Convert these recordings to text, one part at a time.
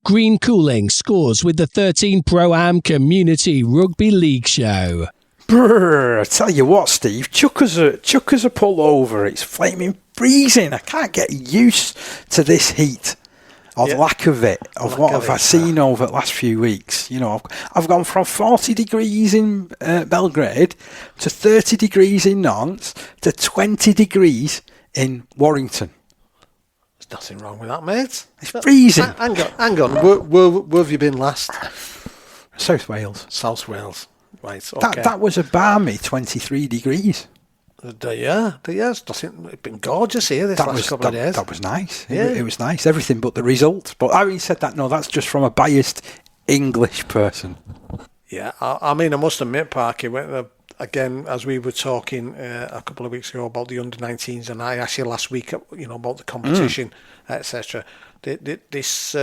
Green Cooling scores with the 13 Pro-Am Community Rugby League Show. Brrr, I tell you what, Steve, chuck us a pull over. It's flaming freezing. I can't get used to this heat. Lack of it, of what I've seen over the last few weeks. You know, I've gone from 40 degrees in Belgrade to 30 degrees in Nantes to 20 degrees in Warrington. There's nothing wrong with that, mate. It's freezing. Hang on. Where have you been last? South Wales. South Wales. Right, okay. That was a balmy 23 degrees. Yeah, it's been gorgeous here this last couple of days. That was nice. Yeah. It was nice. Everything but the result. But having said that, no, that's just from a biased English person. Yeah, I mean, I must admit, Parky, again, as we were talking a couple of weeks ago about the under-19s, and I actually last week, about the competition, etc. This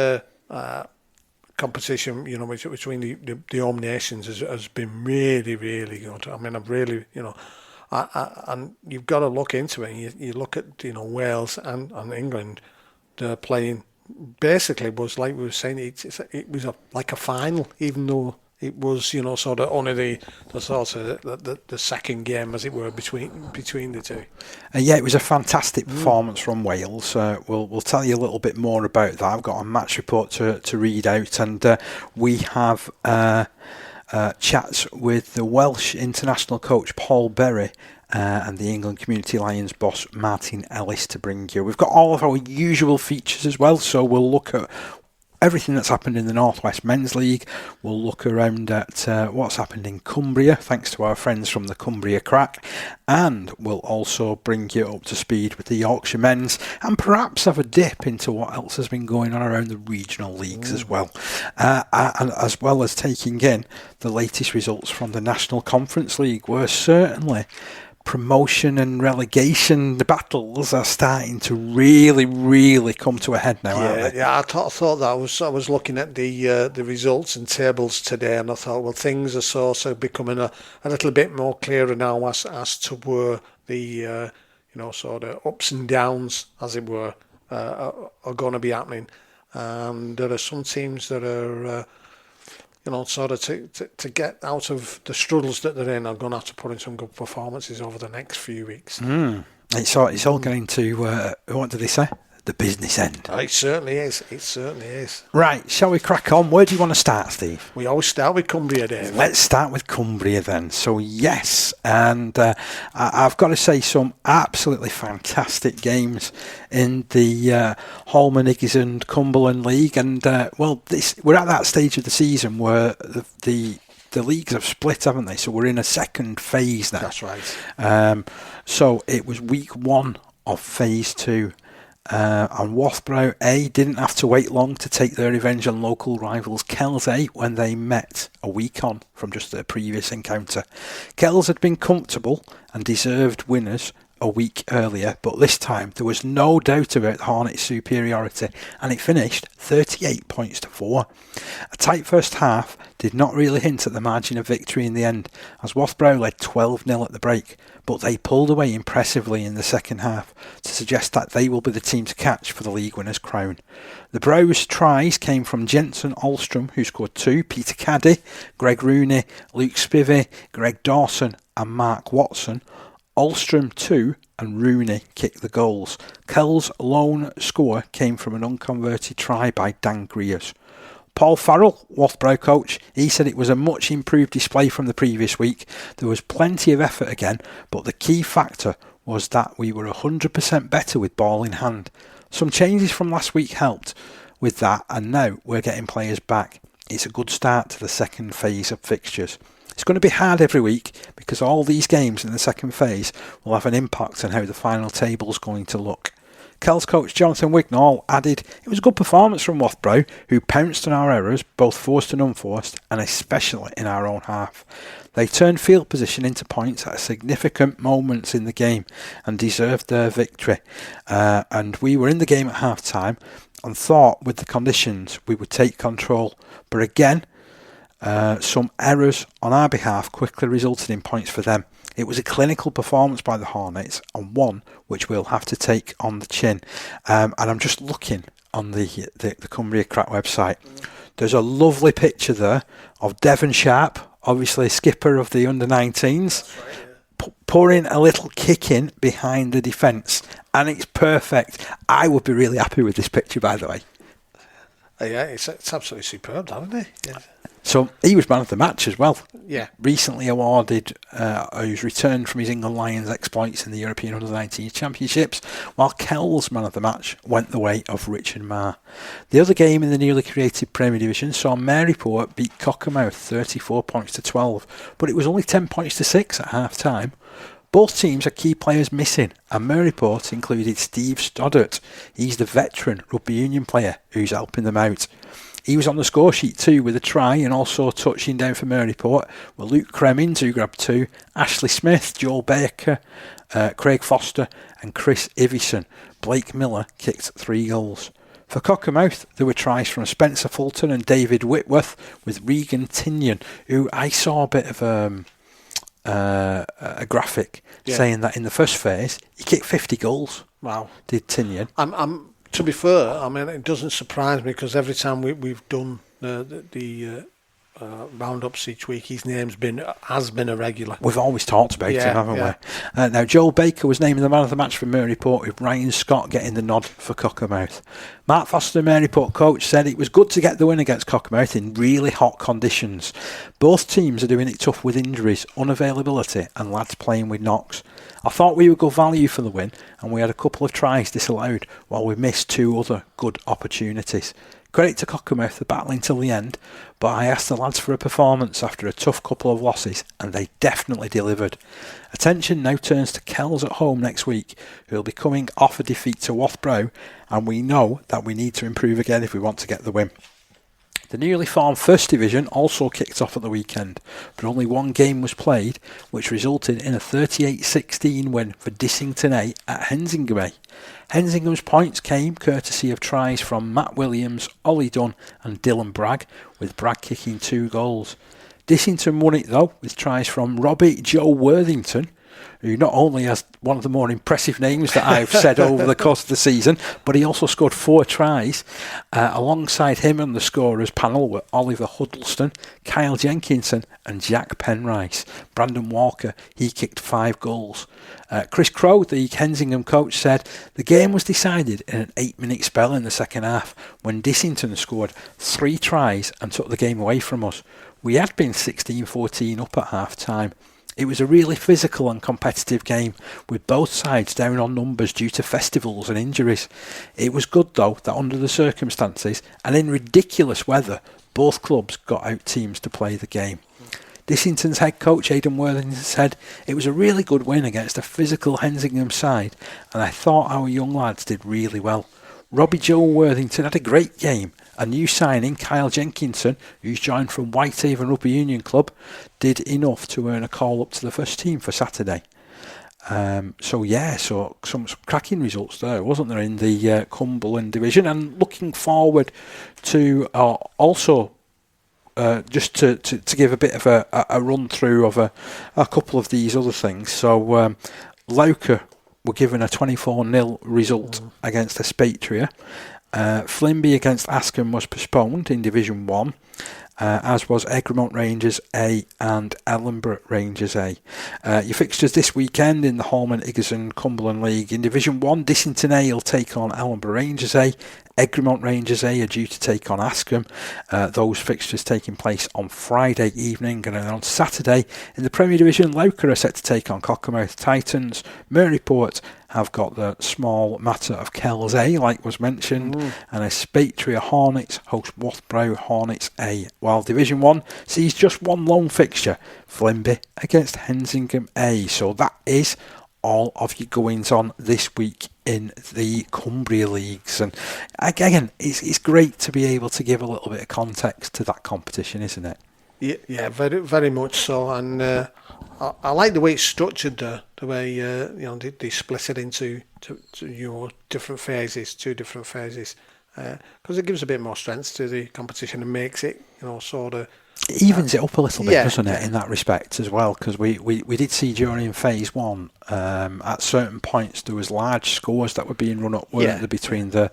competition, between the home nations has been really, really good. I mean, I've really, and you've got to look into it. And you look at Wales and England. They're playing basically was like we were saying. It was like a final, even though it was sort of only the second game, as it were, between the two. Yeah, it was a fantastic performance from Wales. We'll tell you a little bit more about that. I've got a match report to read out, and we have chats with the Welsh international coach Paul Berry and the England Community Lions boss Martyn Ellis to bring you. We've got all of our usual features as well, so we'll look at everything that's happened in the North West Men's League. We'll look around at what's happened in Cumbria, thanks to our friends from the Cumbria Crack, and we'll also bring you up to speed with the Yorkshire Men's, and perhaps have a dip into what else has been going on around the regional leagues as well, and as well as taking in the latest results from the National Conference League, where certainly promotion and relegation, the battles are starting to really, really come to a head now, aren't they? Yeah, I thought that. I was looking at the results and tables today, and I thought, well, things are sort of becoming a little bit more clearer now as to where the sort of ups and downs, as it were, are going to be happening. And there are some teams that are sort of to get out of the struggles that they're in, are going to have to put in some good performances over the next few weeks. It's all going to, what do they say? The business end. It certainly is. Right, shall we crack on? Where do you want to start, Steve? We always start with Cumbria, Dave. Let's start with Cumbria then. So yes, and I've got to say some absolutely fantastic games in the Holman, Higgies and Cumberland League, and we're at that stage of the season where the leagues have split, haven't they? So we're in a second phase now. That's right. So it was week 1 of phase 2. And Woughborough A didn't have to wait long to take their revenge on local rivals Kells A when they met a week on from just their previous encounter. Kells had been comfortable and deserved winners a week earlier, but this time there was no doubt about the Hornets' superiority, and it finished 38 points to 4. A tight first half did not really hint at the margin of victory in the end, as Woughborough led 12-0 at the break, but they pulled away impressively in the second half to suggest that they will be the team to catch for the league winner's crown. The Bros' tries came from Jensen Alstrom, who scored 2, Peter Caddy, Greg Rooney, Luke Spivey, Greg Dawson and Mark Watson. Alstrom 2 and Rooney kicked the goals. Kells' lone score came from an unconverted try by Dan Greers. Paul Farrell, Woughborough coach, he said it was a much improved display from the previous week. There was plenty of effort again, but the key factor was that we were 100% better with ball in hand. Some changes from last week helped with that, and now we're getting players back. It's a good start to the second phase of fixtures. It's going to be hard every week because all these games in the second phase will have an impact on how the final table is going to look. Kells coach Jonathan Wignall added, it was a good performance from Woughborough, who pounced on our errors, both forced and unforced, and especially in our own half. They turned field position into points at significant moments in the game and deserved their victory. And we were in the game at half time and thought with the conditions we would take control. But again, some errors on our behalf quickly resulted in points for them. It was a clinical performance by the Hornets and one which we'll have to take on the chin. And I'm just looking on the Cumbria Crack website. There's a lovely picture there of Devon Sharp, obviously skipper of the under-19s, pouring a little kick in behind the defence, and it's perfect. I would be really happy with this picture, by the way. Yeah, it's absolutely superb, isn't it? Yeah. So he was man of the match as well. Yeah. Recently awarded who's returned from his England Lions exploits in the European Under-19 Championships, while Kells man of the match went the way of Richard Marr. The other game in the newly created Premier Division saw Maryport beat Cockermouth 34 points to 12, but it was only 10 points to 6 at half time. Both teams had key players missing, and Maryport included Steve Stoddart. He's the veteran rugby union player who's helping them out. He was on the score sheet too with a try, and also touching down for Maryport were Luke Cremins, who grabbed 2, Ashley Smith, Joel Baker, Craig Foster and Chris Ivison. Blake Miller kicked 3 goals. For Cockermouth, there were tries from Spencer Fulton and David Whitworth, with Regan Tinian, who I saw a bit of a graphic saying that in the first phase he kicked 50 goals. Wow. Did Tinian. To be fair, I mean, it doesn't surprise me, because every time we've done the roundups each week, his name's has been a regular. We've always talked about him, haven't we? Now, Joel Baker was named the man of the match for Maryport, with Ryan Scott getting the nod for Cockermouth. Mark Foster, Maryport coach, said it was good to get the win against Cockermouth in really hot conditions. Both teams are doing it tough with injuries, unavailability and lads playing with knocks. I thought we would go value for the win, and we had a couple of tries disallowed while we missed 2 other good opportunities. Credit to Cockermouth for battling till the end, but I asked the lads for a performance after a tough couple of losses, and they definitely delivered. Attention now turns to Kells at home next week, who will be coming off a defeat to Wathbrow, and we know that we need to improve again if we want to get the win. The newly formed First Division also kicked off at the weekend, but only one game was played, which resulted in a 38-16 win for Dissington A at Hensingham A. Hensingham's points came courtesy of tries from Matt Williams, Ollie Dunn and Dylan Bragg, with Bragg kicking 2 goals. Dissington won it though, with tries from Robbie Joe Worthington, who not only has one of the more impressive names that I've said over the course of the season, but he also scored 4 tries. Alongside him on the scorers panel were Oliver Huddleston, Kyle Jenkinson and Jack Penrice. Brandon Walker, he kicked 5 goals. Chris Crowe, the Hensingham coach, said the game was decided in an 8-minute spell in the second half, when Dissington scored 3 tries and took the game away from us. We had been 16-14 up at half time. It was a really physical and competitive game, with both sides down on numbers due to festivals and injuries. It was good though that under the circumstances and in ridiculous weather, both clubs got out teams to play the game. Dissington's head coach Aidan Worthington said it was a really good win against a physical Hensingham side, and I thought our young lads did really well. Robbie Joe Worthington had a great game. A new signing, Kyle Jenkinson, who's joined from Whitehaven Rugby Union Club, did enough to earn a call up to the first team for Saturday. So some cracking results there, wasn't there, in the Cumberland Division? And looking forward to also just to give a bit of a run through of a couple of these other things. So Lauker were given a 24-0 result against Espatria. Flimby against Askham was postponed in Division 1, as was Egremont Rangers A and Ellenborough Rangers A. Your fixtures this weekend in the Holman Iggerson Cumberland League. In Division 1, Dissington A will take on Ellenborough Rangers A. Egremont Rangers A are due to take on Askham. Those fixtures taking place on Friday evening, and then on Saturday in the Premier Division, Lauker are set to take on Cockermouth Titans. Maryport have got the small matter of Kells A, like was mentioned, and Espatria Hornets host Wathbrow Hornets A, while Division 1 sees just one lone fixture, Flimby against Hensingham A. So that is all of your goings on this week in the Cumbria Leagues. And again, it's great to be able to give a little bit of context to that competition, isn't it? Yeah, very, very much so. And I like the way it's structured there, the way they split it into different phases, 2 different phases, because it gives a bit more strength to the competition and makes it sort of It evens it up a little bit, doesn't it, yeah. in that respect as well? Because we did see during phase one, at certain points there was large scores that were being run up, weren't there, between the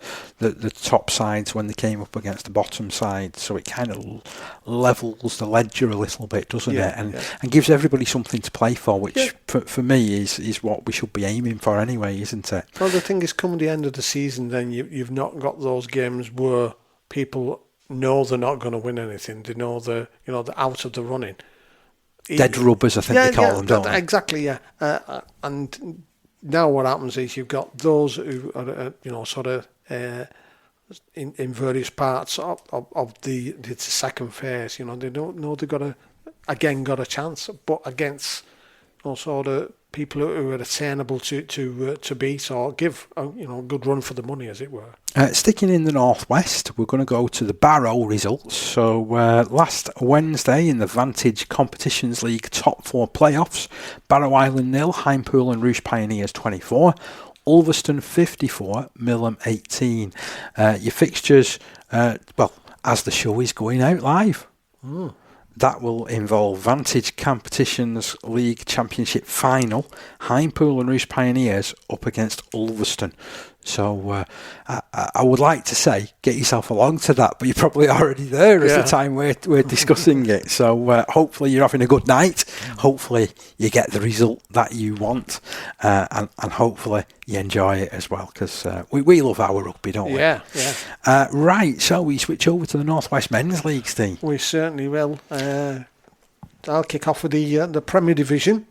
top sides when they came up against the bottom side. So it kind of levels the ledger a little bit, doesn't it? And gives everybody something to play for, which for me is what we should be aiming for anyway, isn't it? Well, the thing is, come the end of the season, then you've not got those games where people know they're not going to win anything. They know they're out of the running. Dead rubbers, I think they call them, don't they? Exactly, yeah. And now what happens is you've got those who are, sort of in various parts of the second phase. They don't know they've got a chance, but against sort of people who are attainable to beat or give a good run for the money, as it were. Sticking in the northwest, we're going to go to the Barrow results. So last Wednesday in the Vantage Competitions League top 4 playoffs, Barrow Island 0, Highpool and Roosh Pioneers 24, Ulverston 54, Millom 18. Your fixtures, as the show is going out live. That will involve Vantage Competitions League Championship Final, Highpool and Roosh Pioneers up against Ulverston. So I would like to say, get yourself along to that, but you're probably already there at the time we're discussing it. So hopefully you're having a good night. Hopefully you get the result that you want, and hopefully you enjoy it as well, because we love our rugby, don't we? Yeah. Right, so we switch over to the Northwest Men's League, Steve. We certainly will. I'll kick off with the Premier Division.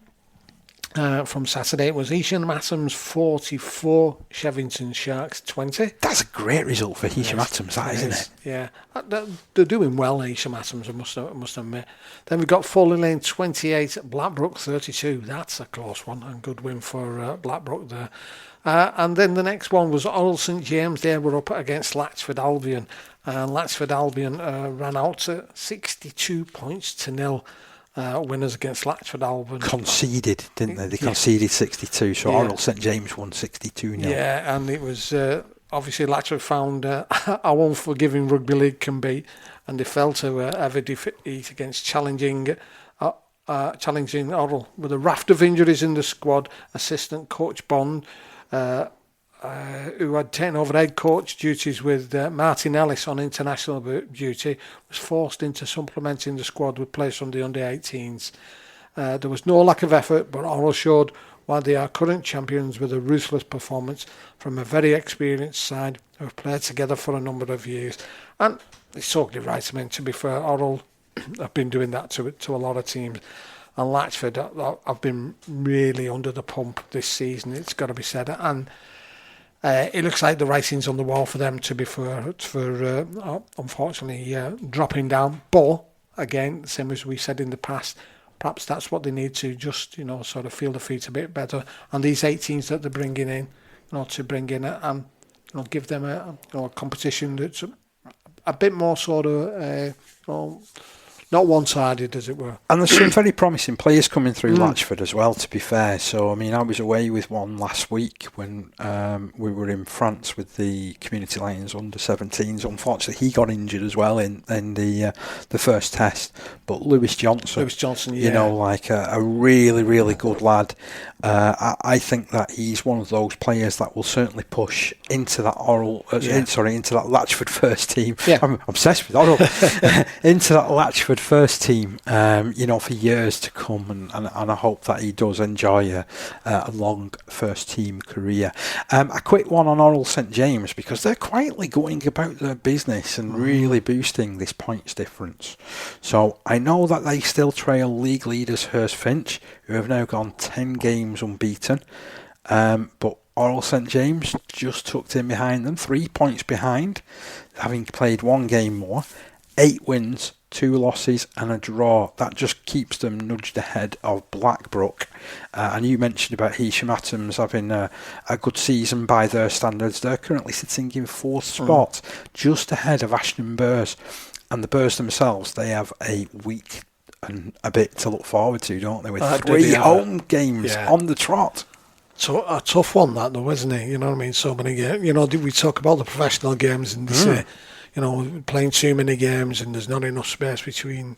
From Saturday, it was Heysham Atoms 44, Shevington Sharks 20. That's a great result for Heysham Atoms, isn't it? Yeah, they're doing well, Heysham Atoms, I must admit. Then we got Foley Lane 28, Blackbrook 32. That's a close one, and good win for Blackbrook there. And then the next one was Oral St James. They were up against Latchford Albion. Latchford Albion ran out to 62 points to 0. Winners against Latchford Albion. Conceded, didn't they? They conceded 62, so Oral St James won 62 0. Yeah, and it was obviously Latchford found how unforgiving rugby league can be, and they fell to heavy defeat against challenging Oral with a raft of injuries in the squad. Assistant coach Bond, who had taken over head coach duties with Martyn Ellis on international duty, was forced into supplementing the squad with players from the under-18s. There was no lack of effort, but Oral showed why they are current champions with a ruthless performance from a very experienced side who have played together for a number of years. And it's totally right. I mean, to be fair, Oral have been doing that to a lot of teams. And Latchford have been really under the pump this season, it's got to be said. And it looks like the writing's on the wall for them, to be fair, for unfortunately dropping down. But again, same as we said in the past, perhaps that's what they need to just sort of feel the feet a bit better. And these 18s that they're bringing in, to bring in and give them a competition that's a bit more sort of not one-sided, as it were. And there's some very promising players coming through Latchford as well, to be fair. So, I mean, I was away with one last week when we were in France with the Community Lions under-17s. Unfortunately, he got injured as well in the first test. But Lewis Johnson, like a really, really good lad. I think that he's one of those players that will certainly push into that into that Latchford first team. Yeah. I'm obsessed with Oral. Into that Latchford first team, for years to come, and I hope that he does enjoy a long first team career. A quick one on Oral St James, because they're quietly going about their business and really boosting this points difference. So I know that they still trail league leaders Hurst Finch, who have now gone 10 games unbeaten, but Oral St James just tucked in behind them, 3 points behind, having played one game more, 8 wins, 2 losses and a draw. That just keeps them nudged ahead of Blackbrook. And you mentioned about Heysham Atoms having a good season by their standards. They're currently sitting in 4th spot, just ahead of Ashton Burrs. And the Burrs themselves, they have a week and a bit to look forward to, don't they? With 3 home games on the trot. So a tough one, that though, isn't it? You know what I mean? So many games. We talk about the professional games and they say, playing too many games and there's not enough space between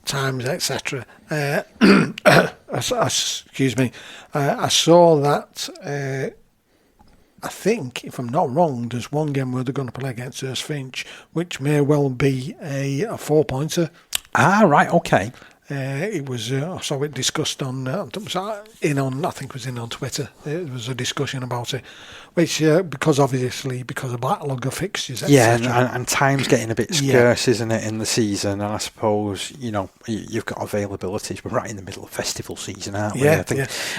times, etc. Excuse me. I saw that. I think, if I'm not wrong, there's one game where they're going to play against Hurst Finch, which may well be a 4-pointer. Ah, right, okay. It was I saw it discussed on I think it was in on Twitter. There was a discussion about it, which because of backlog of fixtures, etc. Yeah, and time's getting a bit scarce, isn't it, in the season? And I suppose you've got availabilities. We're right in the middle of festival season, aren't we? Yeah,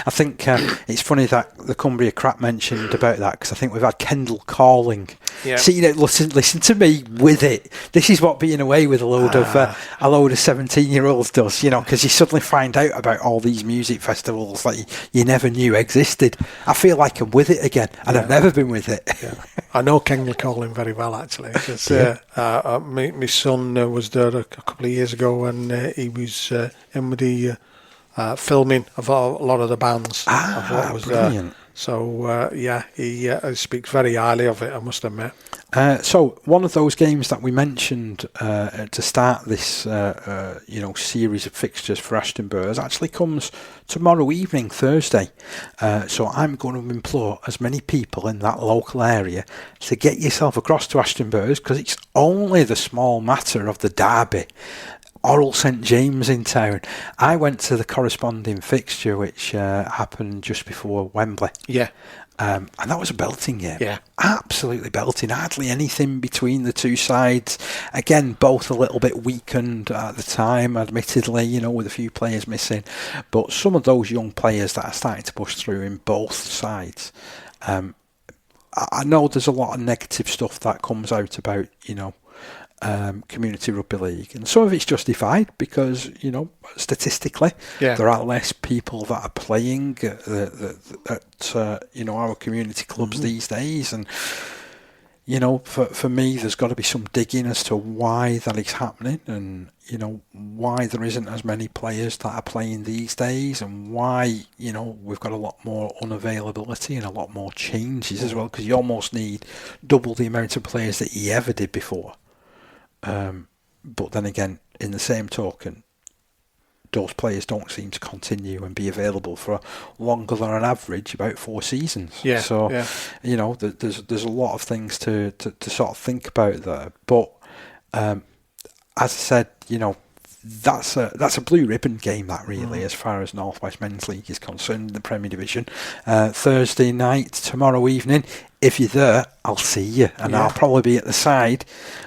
I think it's funny that the Cumbria Crack mentioned about that, because I think we've had Kendall calling. Yeah. See, listen to me with it. This is what being away with a load of 17-year-olds does. Because you suddenly find out about all these music festivals that you never knew existed. I feel like I'm with it again, and I've never been with it. Yeah. I know Kengley Calling very well, actually. Because my son was there a couple of years ago, and he was in with the filming of a lot of the bands. Of what was brilliant. There. So, he speaks very highly of it, I must admit. So one of those games that we mentioned to start this, series of fixtures for Ashton Burrs actually comes tomorrow evening, Thursday. So I'm going to implore as many people in that local area to get yourself across to Ashton Burrs, because it's only the small matter of the derby. Oral St James in town. I went to the corresponding fixture, which happened just before Wembley. Yeah. And that was a belting game. Yeah. Absolutely belting. Hardly anything between the two sides. Again, both a little bit weakened at the time, admittedly, with a few players missing. But some of those young players that are starting to push through in both sides. I know there's a lot of negative stuff that comes out about, community rugby league, and some of it's justified because statistically there are less people that are playing at our community clubs these days, and for me there's got to be some digging as to why that is happening, and why there isn't as many players that are playing these days, and why we've got a lot more unavailability and a lot more changes as well, because you almost need double the amount of players that you ever did before. But then again, in the same token, those players don't seem to continue and be available for longer than an average, about 4 seasons. Yeah. So, there's a lot of things to sort of think about there. But as I said, that's a blue ribbon game, that really, as far as North West Men's League is concerned in the Premier Division. Thursday night, tomorrow evening. If you're there, I'll see you, and I'll probably be at the side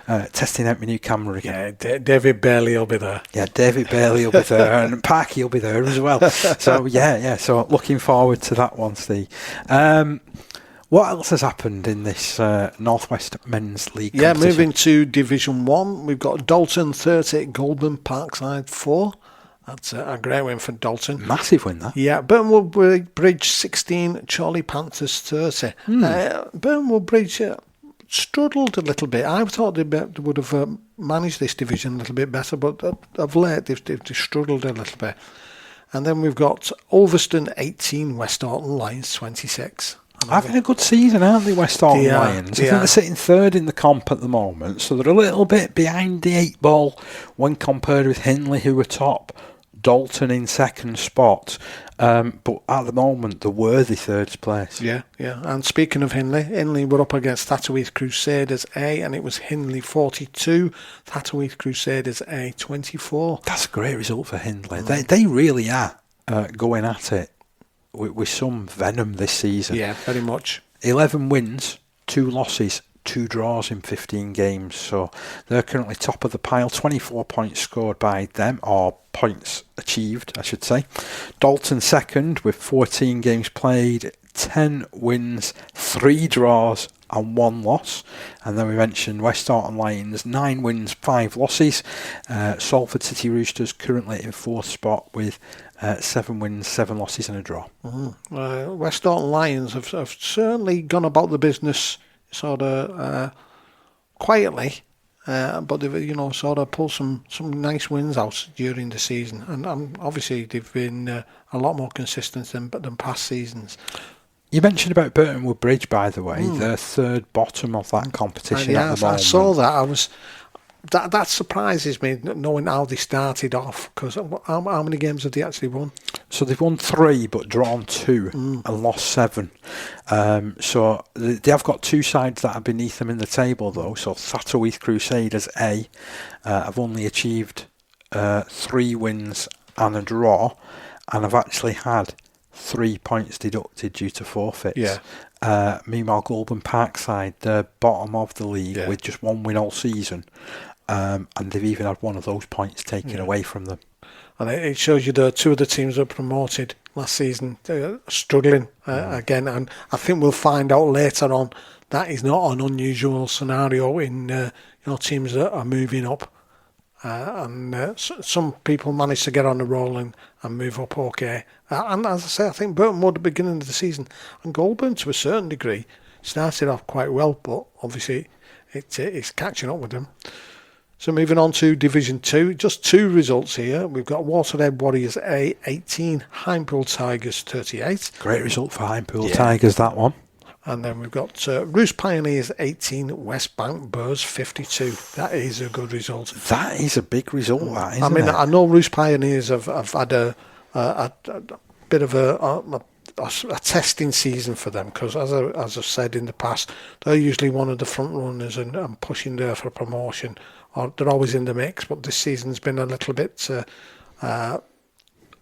testing out my new camera again. Yeah, David Bailey will be there. Yeah, David Bailey will be there, and Parky will be there as well. So so looking forward to that one, Steve. What else has happened in this North West Men's League competition? Yeah, moving to Division 1, we've got Dalton 30, Goulburn Parkside 4. That's a great win for Dalton. Massive win, that. Yeah, Burnwood Bridge 16, Charlie Panthers 30. Burnwood Bridge struggled a little bit. I thought they would have managed this division a little bit better, but of late they've struggled a little bit. And then we've got Ulverston 18, West Orton Lions 26. Having a good season, aren't they, West Orton Lions? I think they're sitting third in the comp at the moment, so they're a little bit behind the 8 ball when compared with Hindley, who are top, Dalton in second spot, but at the moment they're worthy third place. Yeah. And speaking of Hindley were up against Thatterweath Crusaders A, and it was Hindley 42, Thatterweath Crusaders A 24. That's a great result for Hindley. They really are going at it with some venom this season. Yeah, very much. 11 wins, 2 losses, 2 draws in 15 games. So they're currently top of the pile. 24 points scored by them, or points achieved, I should say. Dalton second with 14 games played, 10 wins, 3 draws and 1 loss. And then we mentioned West Orton Lions, 9 wins, 5 losses. Salford City Roosters currently in 4th spot with 7 wins, 7 losses and a draw. West Orton Lions have certainly gone about the business sort of quietly, but they've sort of pulled some nice wins out during the season, and obviously they've been a lot more consistent than past seasons. You mentioned about Burtonwood Bridge, by the way. They're third bottom of that competition at the moment. I saw that. that surprises me, knowing how they started off. Because how many games have they actually won? So they've won 3, but drawn 2 and lost 7. So they have got 2 sides that are beneath them in the table, though. So Thatterweath Crusaders A have only achieved 3 wins and a draw, and have actually had 3 points deducted due to forfeits. Yeah. Meanwhile, Goulburn Parkside, they're bottom of the league with just 1 win all season, and they've even had 1 of those points taken away from them. And it shows you the 2 of the teams that were promoted last season struggling again, and I think we'll find out later on that is not an unusual scenario in teams that are moving up. Some people manage to get on the roll and move up okay. And as I say, I think Burton Wood at the beginning of the season, and Goulburn to a certain degree, started off quite well, but obviously it's catching up with them. So moving on to Division 2, just 2 results here. We've got Waterhead Warriors A 18, Highpool Tigers 38. Great result for Highpool Tigers, that one. And then we've got Roost Pioneers 18, West Bank Burrs 52. That is a good result. That is a big result, that, isn't I mean, it? I know Roost Pioneers have had a bit of a testing season for them, because as I've said in the past, they're usually one of the front runners and pushing there for promotion. Or they're always in the mix, but this season's been a little bit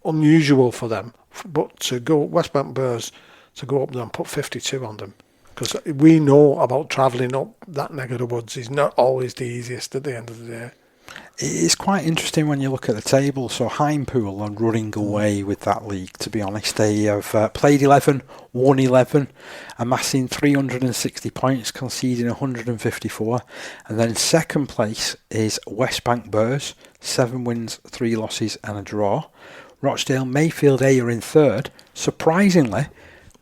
unusual for them. But to go West Bank Burrs, to go up there and put 52 on them, because we know about travelling up that neck of the woods is not always the easiest at the end of the day. It's quite interesting when you look at the table. So Highpool are running away with that league, to be honest. They have played 11, won 11, amassing 360 points, conceding 154. And then second place is West Bank Burrs, 7 wins, 3 losses and a draw. Rochdale Mayfield A are in third, surprisingly,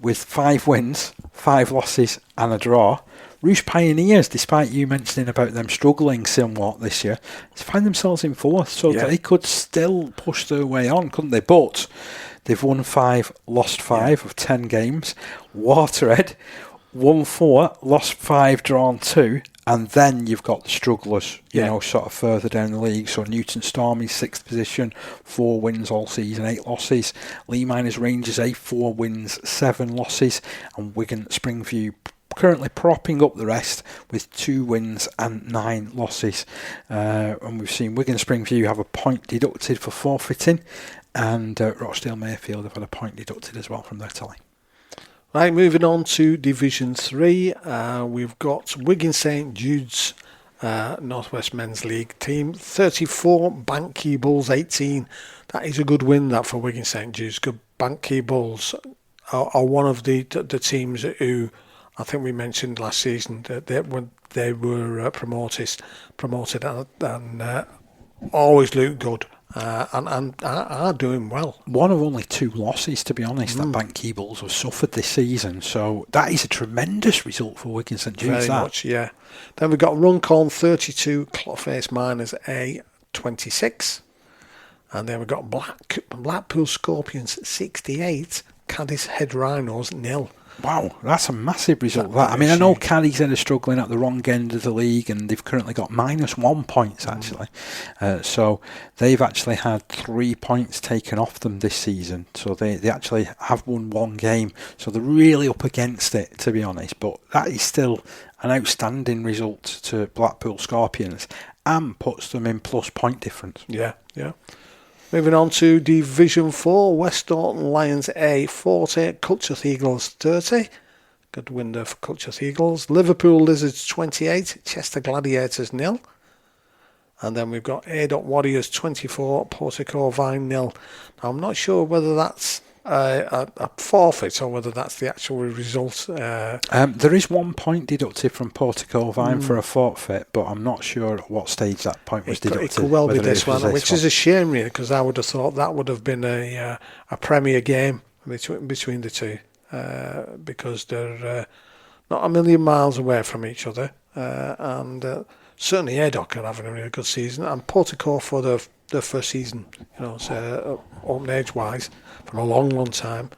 with 5 wins, 5 losses and a draw. Roost Pioneers, despite you mentioning about them struggling somewhat this year, find themselves in 4th, so they could still push their way on, couldn't they? But they've won 5, lost 5 of 10 games. Waterhead won 4, lost 5, drawn 2, and then you've got the strugglers, you know, sort of further down the league. So Newton Stormy, 6th position, 4 wins all season, 8 losses. Lee Miners Rangers A, 4 wins, 7 losses, and Wigan Springview currently propping up the rest with 2 wins and 9 losses. And we've seen Wigan Springview have a point deducted for forfeiting, and Rochdale Mayfield have had a point deducted as well from their tally. Right, moving on to Division 3, we've got Wigan St Jude's Northwest Men's League team, 34, Bank Bulls 18. That is a good win, that, for Wigan St Jude's. Good. Bank Bulls are one of the teams who I think we mentioned last season that they were promoted and always look good and are doing well. One of only 2 losses, to be honest, that Bank Bulls have suffered this season. So that is a tremendous result for Wigan St Jude's. Very much, yeah. Then we've got Runcorn 32, Clotface Miners A 26. And then we've got Blackpool Scorpions 68, Cadiz Head Rhinos 0. Wow, that's a massive result. I mean, I know Caddies are struggling at the wrong end of the league, and they've currently got -1 points, actually. So they've actually had 3 points taken off them this season. So they actually have won 1 game. So they're really up against it, to be honest. But that is still an outstanding result to Blackpool Scorpions and puts them in plus point difference. Yeah. Moving on to Division 4, West Orton Lions A 40, Culture Eagles 30. Good win there for Culture Eagles. Liverpool Lizards 28, Chester Gladiators 0. And then we've got A. Warriors 24, Portico Vine 0. Now, I'm not sure whether that's a forfeit or whether that's the actual result. There is 1 point deducted from Portico Vine for a forfeit, but I'm not sure at what stage that point was deducted. It could well be this one, which is a shame, really, because I would have thought that would have been a premier game between the two, because they're not a million miles away from each other, and certainly Aydock are having a really good season, and Portico for their first season, open age wise, for a long time.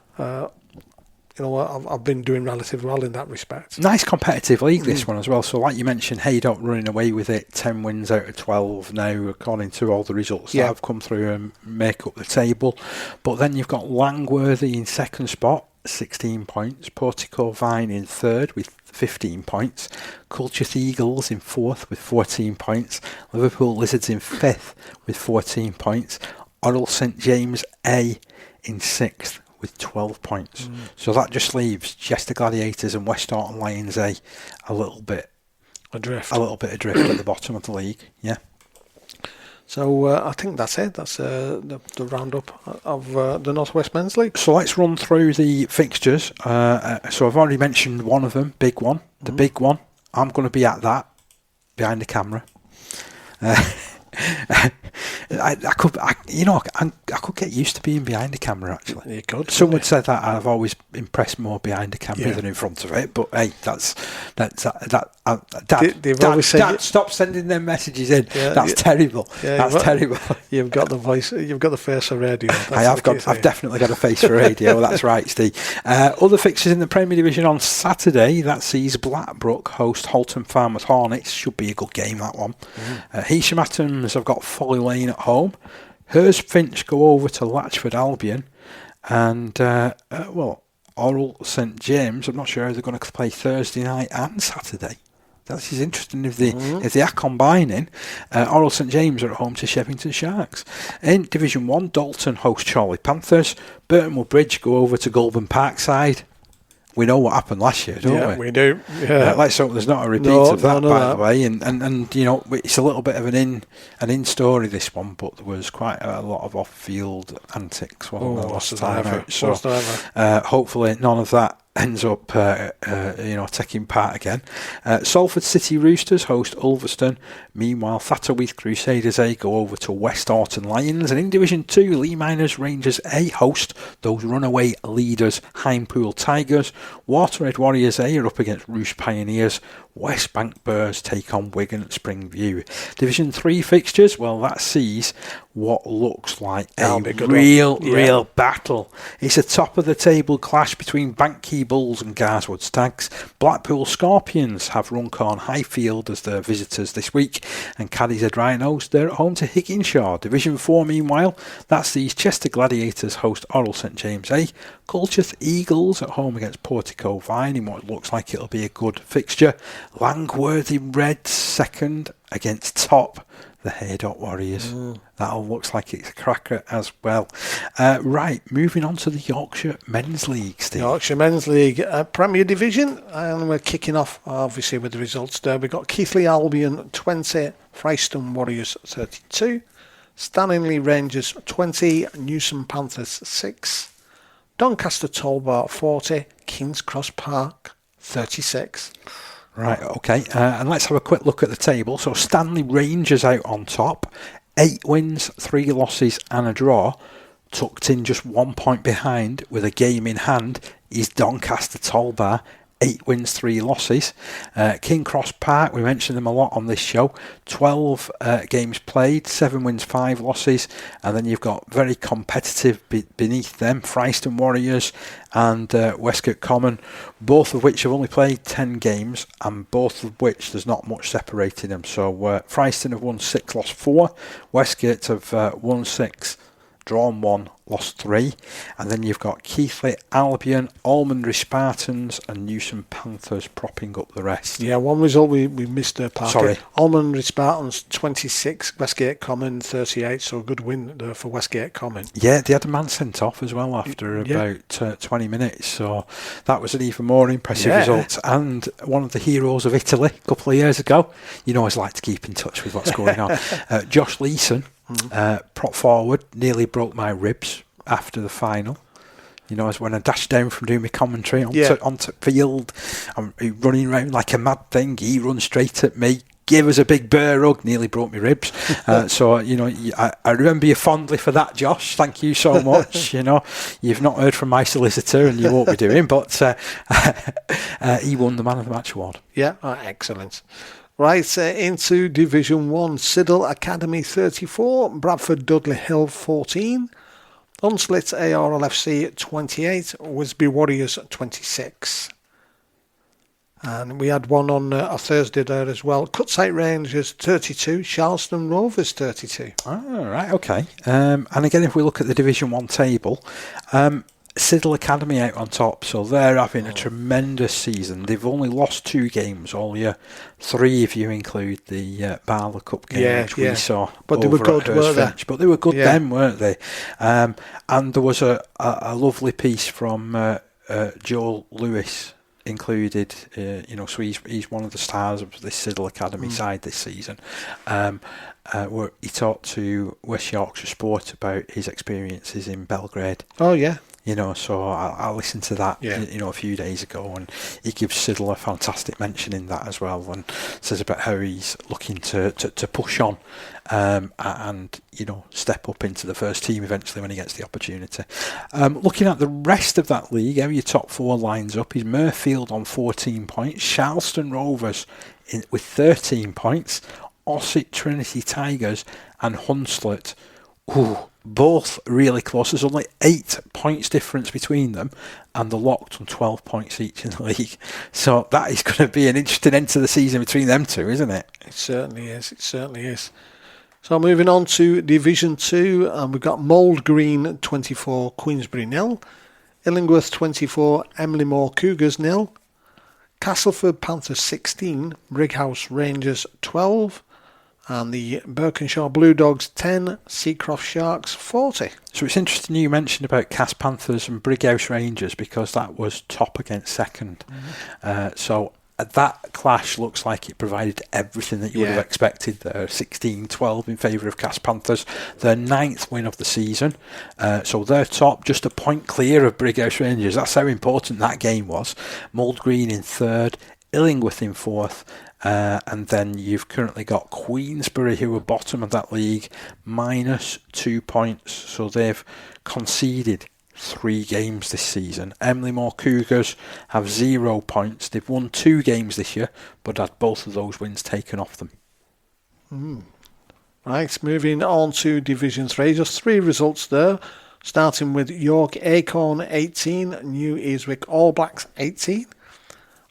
I've been doing relatively well in that respect. Nice competitive league, this one as well. So like you mentioned, Haydock running away with it, 10 wins out of 12 now, according to all the results that have come through and make up the table. But then you've got Langworthy in second spot, 16 points. Portico Vine in third with 15 points. Culcheth Eagles in fourth with 14 points. Liverpool Lizards in fifth with 14 points. Orrell St James A in sixth with 12 points. So that just leaves Chester Gladiators and West Orton Lions A little bit adrift at the bottom of the league. Yeah. So I think that's it. That's the roundup of the North West Men's League. So let's run through the fixtures. So I've already mentioned one of them, big one, the big one. I'm going to be at that behind the camera. I could get used to being behind the camera. Actually, you could. Some would say that I've always impressed more behind the camera than in front of it. But hey, that's Dad, stop sending them messages in. Yeah, that's terrible. Yeah, that's terrible. You've got the voice. You've got the face for radio. I've definitely got a face for radio. That's right, Steve. Other fixtures in the Premier Division on Saturday. That sees Blackbrook host Halton Farmers Hornets. Should be a good game, that one. Heysham Atoms have got Folly Lane at home. Hurst Finch go over to Latchford Albion, and Orrell St James. I'm not sure how they're going to play Thursday night and Saturday. This is interesting if they are combining. Orrell St James are at home to Shevington Sharks. In Division 1, Dalton host Chorley Panthers. Burton Woodbridge go over to Goulburn Parkside. We know what happened last year, don't we? Yeah, we do. Yeah. Let's hope there's not a repeat of that, by the way. And it's a little bit of an in story, this one, but there was quite a lot of off-field antics last time out. So hopefully none of that ends up taking part again. Salford City Roosters host Ulverston. Meanwhile, Thatterweath Crusaders A go over to West Orton Lions. And in Division 2, Lee Miners Rangers A host those runaway leaders Hinepool Tigers. Waterhead Warriors A are up against Roost Pioneers. West Bank Bears take on Wigan at Springview. Division 3 fixtures, well, that sees what looks like a real battle. It's a top of the table clash between Banky Bulls and Garswood Stags. Blackpool Scorpions have Runcorn Highfield as their visitors this week, and Cadishead Rhinos, they're at home to Higginshaw. Division 4, meanwhile, that sees Chester Gladiators host Orrell St James A. Culcheth Eagles at home against Portico Vine in what looks like it'll be a good fixture. Langworthy Reds second against top the Haydock Warriors. That all looks like it's a cracker as well. Right, moving on to the Yorkshire Men's League, Steve. Yorkshire Men's League Premier Division, and we're kicking off obviously with the results there. We've got Keighley Albion 20, Freiston Warriors 32, Stanley Rangers 20, Newsom Panthers 6, Doncaster Tollbar 40, King's Cross Park 36. Right, okay, and let's have a quick look at the table. So Stanley Rangers out on top, 8 wins, 3 losses and a draw. Tucked in just 1 point behind with a game in hand is Doncaster Tollbar, 8 wins, 3 losses. King Cross Park, we mentioned them a lot on this show. 12 games played, 7 wins, 5 losses. And then you've got very competitive beneath them, Freiston Warriors and Westgate Common, both of which have only played 10 games, and both of which there's not much separating them. So Freiston have won 6, lost 4. Westgate have won 6, drawn 1, lost 3, and then you've got Keighley Albion, Almondry Spartans and Newsom Panthers propping up the rest. Yeah, one result we missed there, Parker. Sorry. Almondry Spartans 26, Westgate Common 38, so a good win there for Westgate Common. Yeah, they had a man sent off as well after about 20 minutes, so that was an even more impressive result. And one of the heroes of Italy a couple of years ago, you know, I always like to keep in touch with what's going on. Josh Leeson, prop forward, nearly broke my ribs after the final. You know, as when I dashed down from doing my commentary onto field, I'm running around like a mad thing. He runs straight at me, gave us a big bear hug, nearly broke my ribs. So, you know, I remember you fondly for that, Josh. Thank you so much. You know, you've not heard from my solicitor and you won't be doing, but he won the Man of the Match award. Yeah, excellent. Right, into Division 1, Siddle Academy 34, Bradford Dudley Hill 14, Unsplit ARLFC 28, Wisby Warriors 26. And we had one on a Thursday there as well. Cutsite Rangers 32, Charleston Rovers 32. Oh, right, okay. And again, if we look at the Division 1 table, Siddle Academy out on top, so they're having a tremendous season. They've only lost 2 games all year, 3 if you include the Barlow Cup game, which we saw. But they were good, weren't they? But they were good then, weren't they? And there was a lovely piece from Joel Lewis included, so he's one of the stars of this Siddle Academy side this season, where he talked to West Yorkshire Sport about his experiences in Belgrade. Oh, yeah. So I listened to that, a few days ago, and he gives Siddle a fantastic mention in that as well, and says about how he's looking to push on and step up into the first team eventually when he gets the opportunity. Looking at the rest of that league, how your top 4 lines up is Murfield on 14 points, Charleston Rovers with 13 points, Ossett Trinity Tigers and Hunslet. Both really close. There's only 8 points difference between them, and they're locked on 12 points each in the league. So that is going to be an interesting end to the season between them two, isn't it? It certainly is. So moving on to Division 2, and we've got Mould Green 24, Queensbury 0, Illingworth 24, Emily Moore Cougars 0, Castleford Panthers 16, Brighouse Rangers 12, and the Birkenshaw Blue Dogs 10, Seacroft Sharks 40. So it's interesting you mentioned about Cass Panthers and Brighouse Rangers, because that was top against second. So that clash looks like it provided everything that you would have expected there. 16-12 in favour of Cass Panthers, their 9th win of the season. So they're top, just a point clear of Brighouse Rangers. That's how important that game was. Mould Green in 3rd, Illingworth in 4th. And then you've currently got Queensbury, who are bottom of that league, minus 2 points. So they've conceded 3 games this season. Emily Moore Cougars have 0 points. They've won 2 games this year, but had both of those wins taken off them. Right, moving on to Division 3. Just 3 results there. Starting with York Acorn 18, New Eastwick All Blacks 18.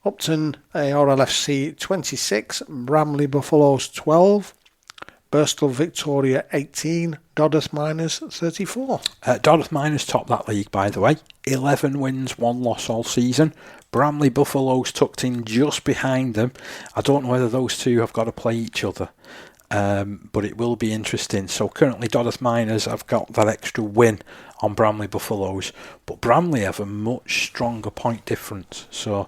Upton ARLFC 26, Bramley Buffaloes 12, Bristol Victoria 18, Dodderth Miners 34. Dodderth Miners top that league, by the way. 11 wins, 1 loss all season. Bramley Buffaloes tucked in just behind them. I don't know whether those two have got to play each other, but it will be interesting. So currently Dodderth Miners have got that extra win on Bramley Buffaloes, but Bramley have a much stronger point difference. So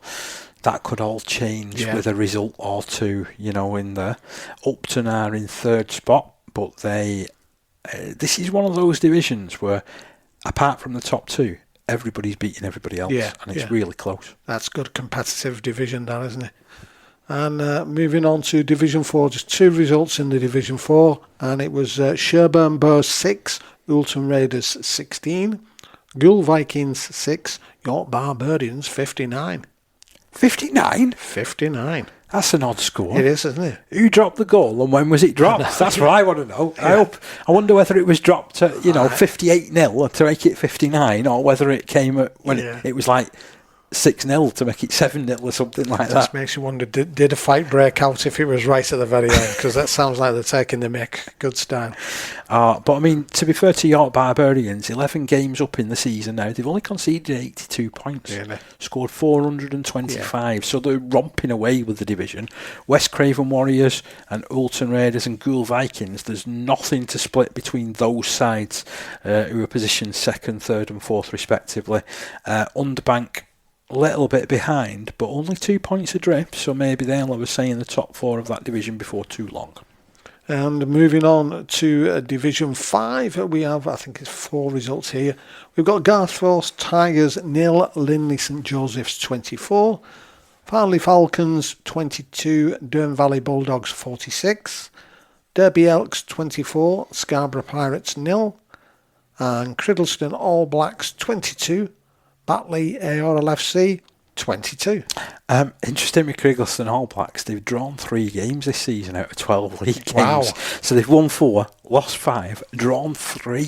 that could all change with a result or two, in there. Upton are in 3rd spot, but this is one of those divisions where, apart from the top 2, everybody's beating everybody else, and it's really close. That's good competitive division, that, isn't it? And moving on to Division 4, just 2 results in the Division 4, and it was Sherburn Bears 6, Oulton Raiders 16, Gould Vikings 6, York Barbarians 59. 59? 59. That's an odd score. It is, isn't it? Who dropped the goal and when was it dropped? That's what I want to know. I wonder whether it was dropped at 58-0 to make it 59, or whether it came at when it was like 6-0 to make it 7-0 or something like that. That makes you wonder, did a fight break out if it was right at the very end? Because that sounds like they're taking the mick. Good style. But I mean, to be fair to York Barbarians, 11 games up in the season now, they've only conceded 82 points. Really? Scored 425, so they're romping away with the division. West Craven Warriors and Oulton Raiders and Gould Vikings, there's nothing to split between those sides, who are positioned 2nd, 3rd and 4th respectively. Underbank, little bit behind, but only 2 points adrift, so maybe they'll have a say in the top 4 of that division before too long. And moving on to Division 5, we have, I think it's 4 results here. We've got Garthforce Tigers 0, Linley St Joseph's 24, Farley Falcons 22, Durham Valley Bulldogs 46, Derby Elks 24, Scarborough Pirates 0, and Criddleston All Blacks 22, Batley ARLFC 22. Interesting with Craigleston All Blacks, they've drawn 3 games this season out of 12 league games. Wow. So they've won 4, lost 5, drawn 3.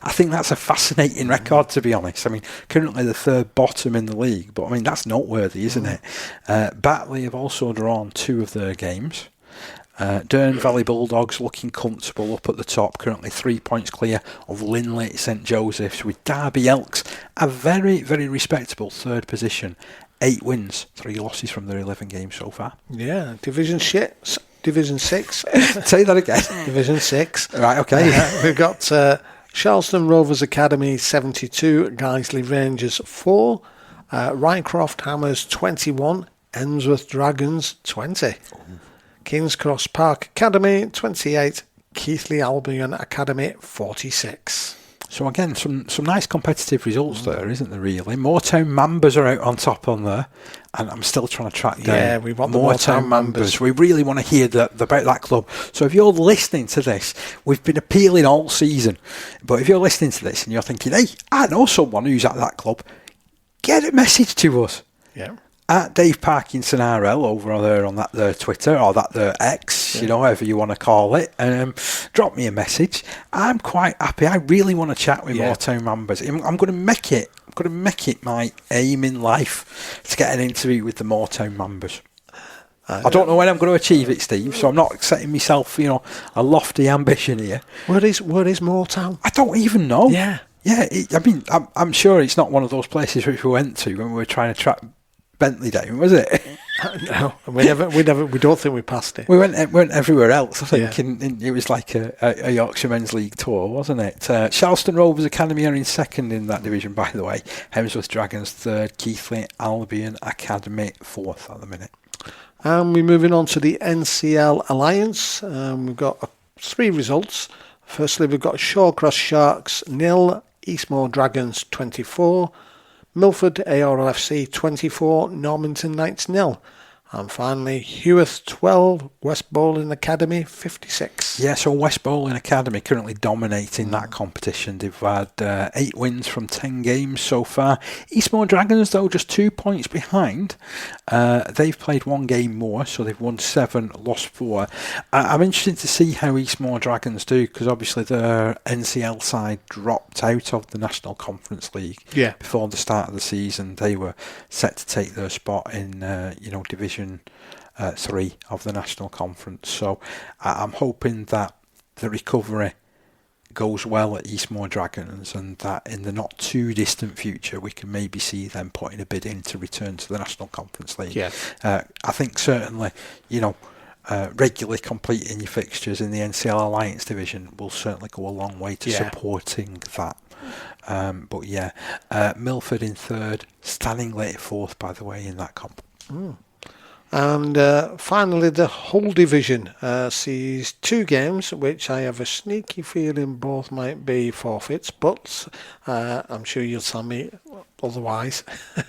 I think that's a fascinating record, to be honest. I mean, currently the 3rd bottom in the league, but I mean, that's noteworthy, isn't it? Batley have also drawn 2 of their games. Dearne Valley Bulldogs looking comfortable up at the top, currently 3 points clear of Linley St Joseph's, with Derby Elks a very, very respectable 3rd position. 8 wins, 3 losses from their 11 games so far. Yeah, Division 6. Say that again. Division 6. Right, okay. We've got Charleston Rovers Academy 72, Guiseley Rangers 4, Rycroft Hammers 21, Emsworth Dragons 20, King's Cross Park Academy 28, Keighley Albion Academy 46. So again, some nice competitive results there, isn't there, really? Moortown Mambas are out on top on there, and I'm still trying to track down. Yeah, we want the Moortown Mambas. We really want to hear about that club. So if you're listening to this, we've been appealing all season, but if you're listening to this and you're thinking, hey, I know someone who's at that club, get a message to us. Yeah. At Dave Parkinson RL over there on that there Twitter, or that there X, however you want to call it, drop me a message. I'm quite happy. I really want to chat with Moortown Mambas. I'm going to make it my aim in life to get an interview with the Moortown Mambas. I don't know when I'm going to achieve it, Steve, so I'm not setting myself, a lofty ambition here. Where is Moortown? I don't even know. Yeah. Yeah, I'm sure it's not one of those places which we went to when we were trying to track Bentley down, was it? No, we don't think we passed it. We went everywhere else, I think. It was like a Yorkshire Men's League tour, wasn't it? Charleston Rovers Academy are in 2nd in that division, by the way. Hemsworth Dragons 3rd, Keighley Albion Academy 4th at the minute. And we're moving on to the NCL Alliance. We've got 3 results. Firstly, we've got Shawcross Sharks 0, Eastmoor Dragons 24, Milford ARLFC 24, Normanton Knights 0. And finally, Heworth 12, West Bowling Academy 56. Yeah, so West Bowling Academy currently dominating that competition. They've had 8 wins from 10 games so far. Eastmoor Dragons, though, just 2 points behind. They've played 1 game more, so they've won 7, lost 4. I'm interested to see how Eastmoor Dragons do, because obviously their NCL side dropped out of the National Conference League before the start of the season. They were set to take their spot in, Division 3 of the National Conference. So I'm hoping that the recovery goes well at Eastmoor Dragons, and that in the not too distant future we can maybe see them putting a bid in to return to the National Conference League. I think certainly, regularly completing your fixtures in the NCL Alliance division will certainly go a long way to supporting that. Milford in 3rd, Stanningley 4th, by the way, in that comp. And finally, the whole division sees 2 games, which I have a sneaky feeling both might be forfeits, but I'm sure you'll tell me otherwise.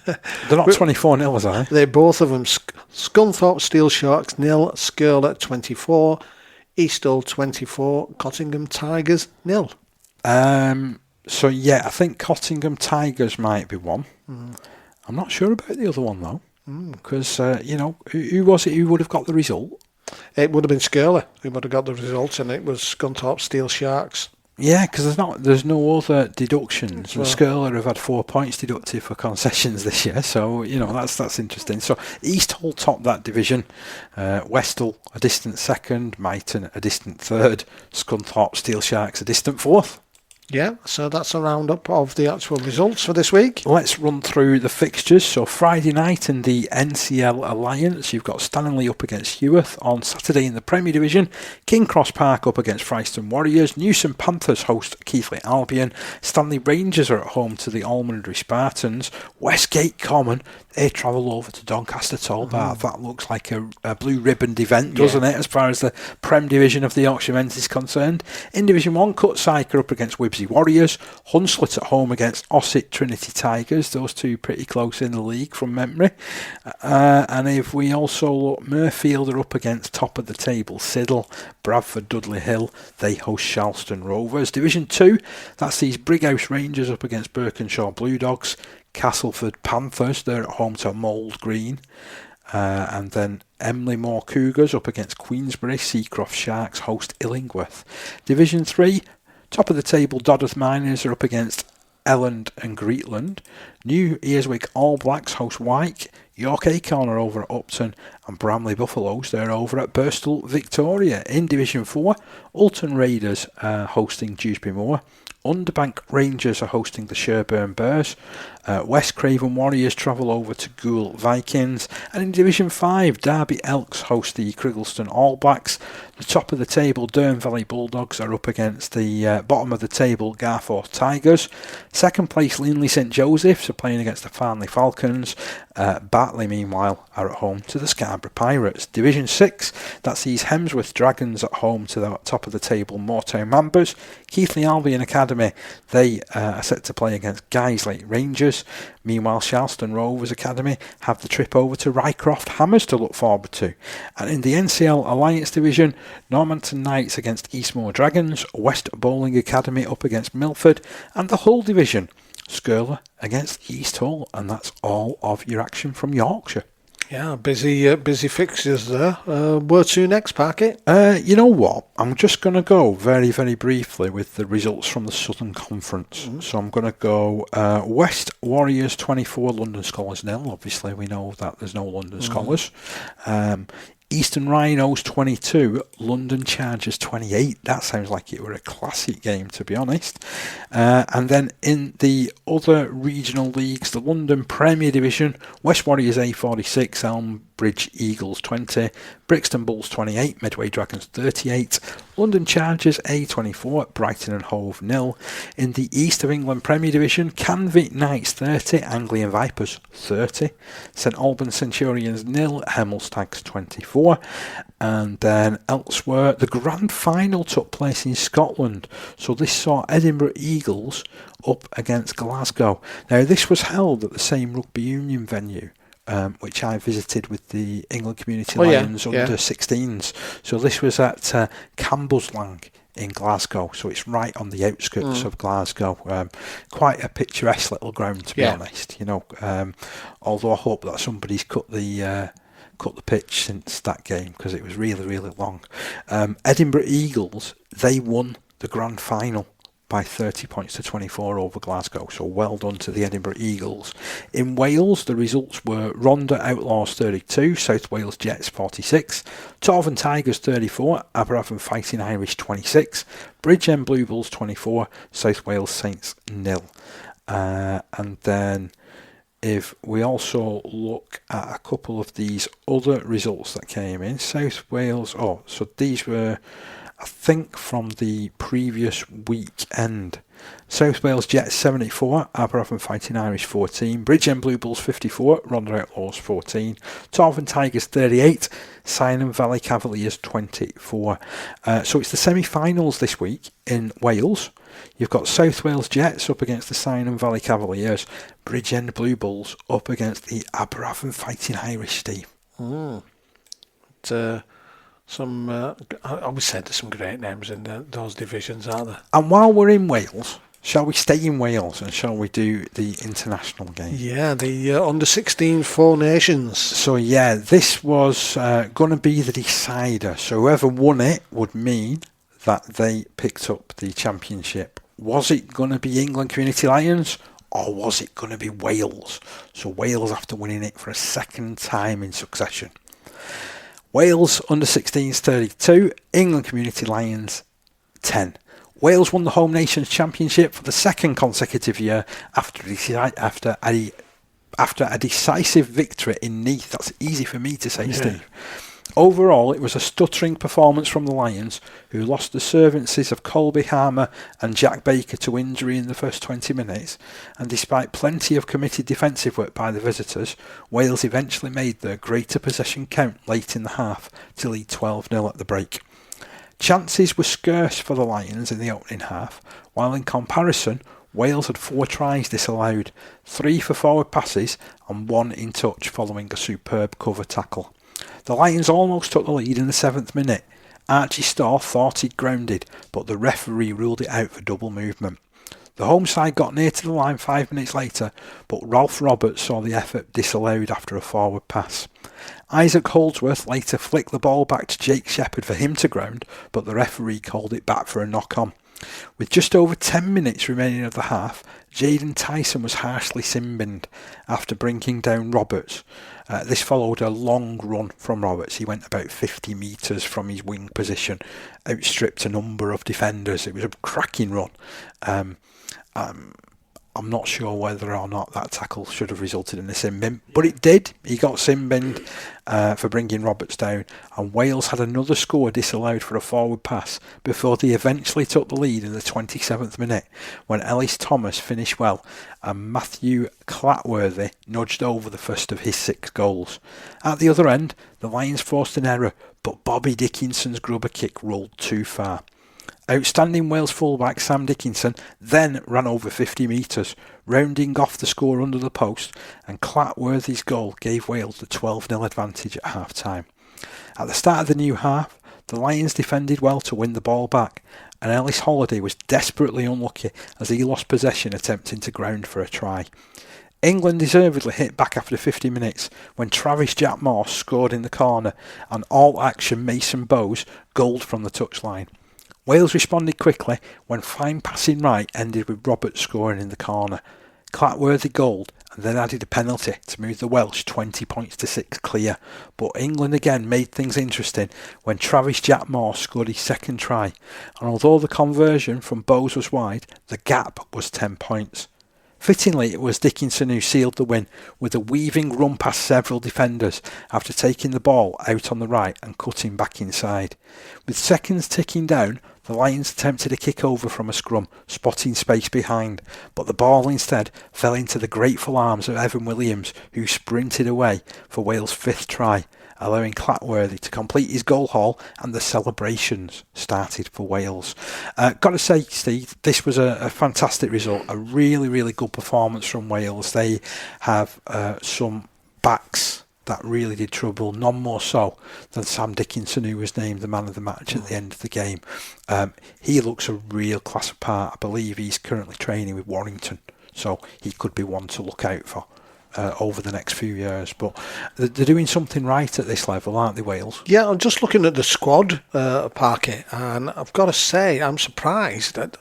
They're not 24-0, are they? They're both of them. Scunthorpe Steel Sharks 0, Skirler 24, Eastall 24, Cottingham Tigers 0. I think Cottingham Tigers might be one. I'm not sure about the other one, though. Because, who was it who would have got the result? It would have been Skirler who would have got the result, and it was Scunthorpe Steel Sharks. Yeah, because there's no other deductions. Well, Skirler have had 4 points deducted for concessions this year, so, that's interesting. So, Eastall top that division, Westall a distant 2nd, Myton a distant 3rd, Scunthorpe Steel Sharks a distant 4th. Yeah, so that's a roundup of the actual results for this week. Let's run through the fixtures. So Friday night in the NCL Alliance, you've got Stanley up against Heworth. On Saturday in the Premier Division, King Cross Park up against Fryston Warriors. Newson Panthers host Keighley Albion. Stanley Rangers are at home to the Almondbury Spartans. Westgate Common, they travel over to Doncaster Tollbar. That looks like a blue ribboned event, doesn't it, as far as the Prem Division of the Yorkshire Men's is concerned. In Division 1, Cutsyker up against Wibs Hibsy Warriors, Hunslet at home against Ossett Trinity Tigers, those two pretty close in the league from memory. And if we also look, Murfield are up against top of the table Siddle, Bradford Dudley Hill, they host Charleston Rovers. Division 2, that sees Brighouse Rangers up against Birkenshaw Blue Dogs, Castleford Panthers, they're at home to Mould Green. And then Emley Moor Cougars up against Queensbury, Seacroft Sharks host Illingworth. Division 3, top of the table Dodworth Miners are up against Elland and Greetland. New Earswick All Blacks host Wyke, York Acorn are over at Upton, and Bramley Buffaloes, they're over at Birstall Victoria. In Division 4, Ulton Raiders hosting Dewsbury Moor. Underbank Rangers are hosting the Sherburn Bears. West Craven Warriors travel over to Goole Vikings. And in Division 5, Derby Elks host the Criggleston All Blacks. The top of the table, Durham Valley Bulldogs are up against the bottom of the table, Garforth Tigers. Second place, Linley St Joseph's are playing against the Farnley Falcons. Bartley, meanwhile, are at home to the Scarborough Pirates. Division 6, that sees Hemsworth Dragons at home to the top of the table, Moortown Mambas. Keighley Albion Academy, they are set to play against Guiseley Rangers. Meanwhile, Charleston Rovers Academy have the trip over to Rycroft Hammers to look forward to. And in the NCL Alliance Division, Normanton Knights against Eastmoor Dragons, West Bowling Academy up against Milford, and the Hull Division, Skirler against East Hull. And that's all of your action from Yorkshire. Yeah, busy fixtures there. Where to next, Parkett? You know what? I'm just going to go very, very briefly with the results from the Southern Conference. So I'm going to go West Warriors 24, London Scholars 0. Obviously, we know that there's no London Scholars. Eastern Rhinos 22, London Chargers 28. That sounds like it were a classic game, to be honest. And then in the other regional leagues, the London Premier Division, West Warriors A46, Elmbridge Eagles 20, Brixton Bulls 28, Medway Dragons 38, London Chargers A24, Brighton and Hove 0. In the East of England Premier Division, Canvey Knights 30, Anglian Vipers 30, St Albans Centurions 0, Hemel Stags 24. And then elsewhere, the grand final took place in Scotland. So this saw Edinburgh Eagles up against Glasgow. Now this was held at the same rugby union venue, which I visited with the England Community Lions under 16s. So this was at Cambuslang in Glasgow, so it's right on the outskirts of Glasgow. Quite a picturesque little ground, to be honest. You know, although I hope that somebody's cut the pitch since that game, because it was really, really long. Edinburgh Eagles, they won the grand final by 30 points to 24 over Glasgow, so well done to the Edinburgh Eagles. In Wales, the results were Rhondda Outlaws 32, South Wales Jets 46, Torvin Tigers 34, Aberafan Fighting Irish 26, Bridgend Blue Bulls 24, South Wales Saints 0. And then if we also look at a couple of these other results that came in, South Wales, so these were, I think, from the previous weekend. South Wales Jets 74, Aberafan Fighting Irish 14, Bridgend Blue Bulls 54, Rhondda Outlaws 14, Torvin Tigers 38, Cynon Valley Cavaliers 24. So it's the semi-finals this week in Wales. You've got South Wales Jets up against the Cynon Valley Cavaliers, Bridgend Blue Bulls up against the Aberafan Fighting Irish, Steve. I always said there's some great names in those divisions, aren't there? And while we're in Wales, shall we stay in Wales and shall we do the international game? Yeah, the under-16 Four Nations. So yeah, this was going to be the decider. So whoever won it would mean that they picked up the championship. Was it going to be England Community Lions, or was it going to be Wales? So Wales, after winning it for a second time in succession. Wales under 16s 32, England Community Lions 10. Wales won the Home Nations Championship for the second consecutive year after a decisive victory in Neath. That's easy for me to say, Steve. Overall, it was a stuttering performance from the Lions, who lost the services of Colby Harmer and Jack Baker to injury in the first 20 minutes, and despite plenty of committed defensive work by the visitors, Wales eventually made their greater possession count late in the half to lead 12-0 at the break. Chances were scarce for the Lions in the opening half, while in comparison, Wales had 4 tries disallowed, 3 for forward passes and 1 in touch following a superb cover tackle. The Lions almost took the lead in the 7th minute. Archie Starr thought he'd grounded, but the referee ruled it out for double movement. The home side got near to the line 5 minutes later, but Ralph Roberts saw the effort disallowed after a forward pass. Isaac Holdsworth later flicked the ball back to Jake Shepherd for him to ground, but the referee called it back for a knock-on. With just over 10 minutes remaining of the half, Jaden Tyson was harshly sin-binned after bringing down Roberts. This followed a long run from Roberts. He went about 50 metres from his wing position, outstripped a number of defenders. It was a cracking run. I'm not sure whether or not that tackle should have resulted in a sin bin, but it did. He got sin binned for bringing Roberts down, and Wales had another score disallowed for a forward pass before they eventually took the lead in the 27th minute when Ellis Thomas finished well and Matthew Clatworthy nudged over the first of his 6 goals. At the other end, the Lions forced an error, but Bobby Dickinson's grubber kick rolled too far. Outstanding Wales fullback Sam Dickinson then ran over 50 metres, rounding off the score under the post, and Clatworthy's goal gave Wales the 12-0 advantage at half-time. At the start of the new half, the Lions defended well to win the ball back, and Ellis Holiday was desperately unlucky as he lost possession attempting to ground for a try. England deservedly hit back after 50 minutes when Travis Jack Morse scored in the corner and all-action Mason Bowes goaled from the touchline. Wales responded quickly when fine passing right ended with Roberts scoring in the corner. Clatworthy goaled and then added a penalty to move the Welsh 20 points to 6 clear, but England again made things interesting when Travis Jack Morse scored his second try, and although the conversion from Bowes was wide, the gap was 10 points. Fittingly, it was Dickinson who sealed the win with a weaving run past several defenders after taking the ball out on the right and cutting back inside. With seconds ticking down, the Lions attempted a kick over from a scrum, spotting space behind, but the ball instead fell into the grateful arms of Evan Williams, who sprinted away for Wales' 5th try, allowing Clatworthy to complete his goal haul, and the celebrations started for Wales. Got to say, Steve, this was a fantastic result, a really, really good performance from Wales. They have some backs that really did trouble, none more so than Sam Dickinson, who was named the man of the match at the end of the game. He looks a real class apart. I believe he's currently training with Warrington, so he could be one to look out for over the next few years. But they're doing something right at this level, aren't they, Wales? Yeah, I'm just looking at the squad, Parky, and I've got to say, I'm surprised that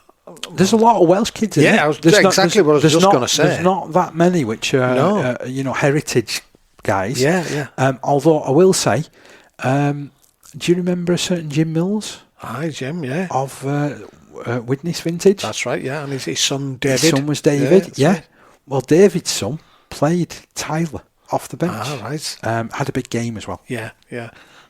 there's a lot of Welsh kids in it. Yeah, that's exactly what I was just going to say. There's not that many which are, heritage guys. Yeah. Although I will say, do you remember a certain Jim Mills? Aye, Jim, yeah. Of Widnes Vintage? That's right, yeah. And his son, David. His son was David, yeah. Right. Well, David's son played Tyler off the bench. Ah, right. Had a big game as well. Yeah.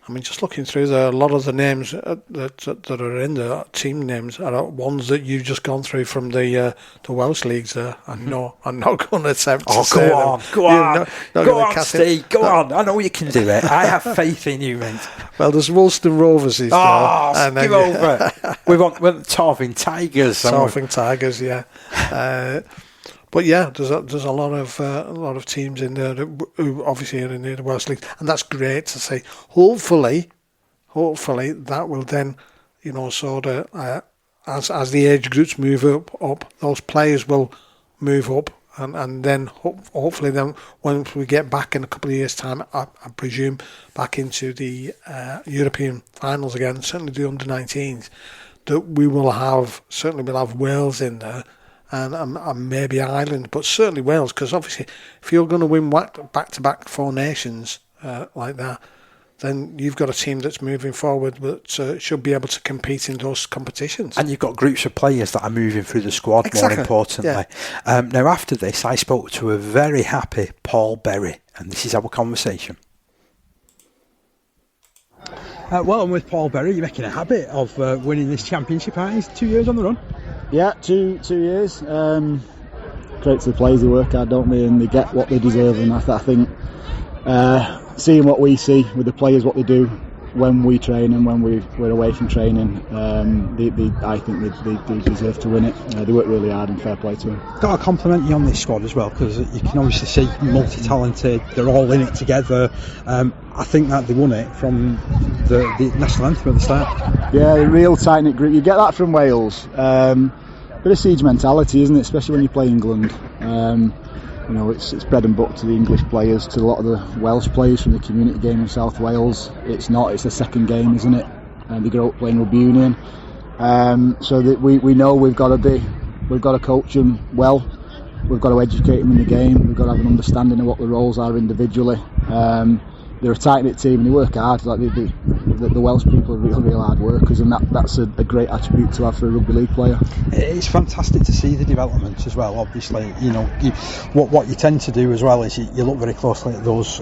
I mean, just looking through a lot of the names that are in the team names are ones that you've just gone through from the Welsh leagues there. I'm not going to attempt to say them. Go on, Steve, go on. I know you can do it. I have faith in you, mate. Well, there's Woolston Rovers. Give over. We want the Torving Tigers. Torving Tigers, yeah. But yeah, there's a lot of teams in there who obviously are in the Welsh League, and that's great to see. Hopefully that will then, sort of as the age groups move up, those players will move up, and then hopefully then when we get back in a couple of years' time, I presume back into the European finals again, certainly the under-19s, that we'll have Wales in there. And maybe Ireland, but certainly Wales, because obviously if you're going to win back-to-back 4 nations like that, then you've got a team that's moving forward that should be able to compete in those competitions. And you've got groups of players that are moving through the squad, exactly. More importantly. Yeah. Now, after this, I spoke to a very happy Paul Berry, and this is our conversation. Well, I'm with Paul Berry. You're making a habit of winning this championship, aren't you? 2 years on the run. Yeah, two years. Great to the players who work hard, don't they? And they get what they deserve. And I think seeing what we see with the players, what they do, when we train and when we're away from training, I think they deserve to win it. They work really hard and fair play to them. Got to compliment you on this squad as well, because you can obviously see multi-talented, they're all in it together. I think that they won it from the national anthem at the start. Yeah, a real tight-knit group. You get that from Wales. Bit of siege mentality, isn't it, especially when you play England. It's bread and butter to the English players, to a lot of the Welsh players from the community game in South Wales. It's not, it's the second game, isn't it? And they grow up playing rugby union. So that we know we've got to coach them well, we've got to educate them in the game, we've got to have an understanding of what the roles are individually. They're a tight-knit team and they work hard. Like the Welsh people are real hard workers, and that's a great attribute to have for a rugby league player. It's fantastic to see the development as well. Obviously, what you tend to do as well is you look very closely at those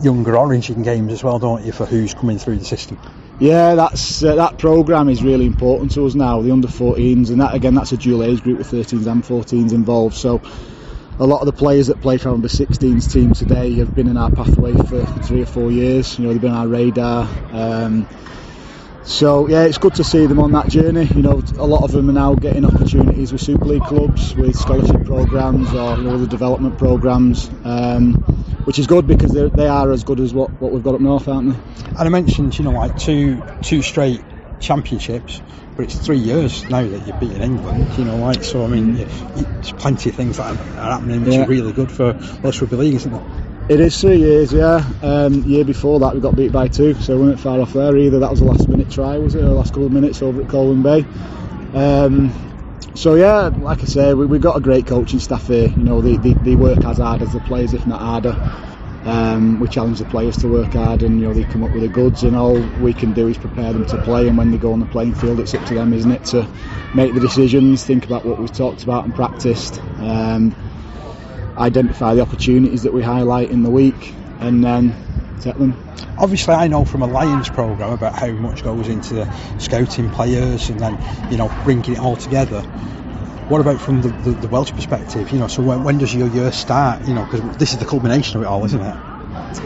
younger Origin games as well, don't you, for who's coming through the system. Yeah, that programme is really important to us now, the under-14s, and that's a dual age group with 13s and 14s involved. So a lot of the players that play for our under-16s team today have been in our pathway for 3 or 4 years. They've been on our radar. So yeah, it's good to see them on that journey. A lot of them are now getting opportunities with Super League clubs, with scholarship programmes or other development programmes, which is good because they are as good as what we've got up north, aren't they? And I mentioned, two straight championships, but it's 3 years now that you've beaten England, so I mean, there's plenty of things that are happening which are really good for Welsh Rugby League, isn't it? It is 3 years, yeah. Year before that we got beat by 2, so we weren't far off there either. That was the last minute try, was it, or the last couple of minutes over at Colwyn Bay. So yeah, like I say, we've got a great coaching staff here. They work as hard as the players, if not harder. We challenge the players to work hard, and they come up with the goods, and all we can do is prepare them to play, and when they go on the playing field it's up to them, isn't it, to make the decisions, think about what we've talked about and practiced, identify the opportunities that we highlight in the week, and then take them. Obviously, I know from a Lions programme about how much goes into the scouting players and then bringing it all together. What about from the Welsh perspective? So when does your year start? Because this is the culmination of it all, isn't it?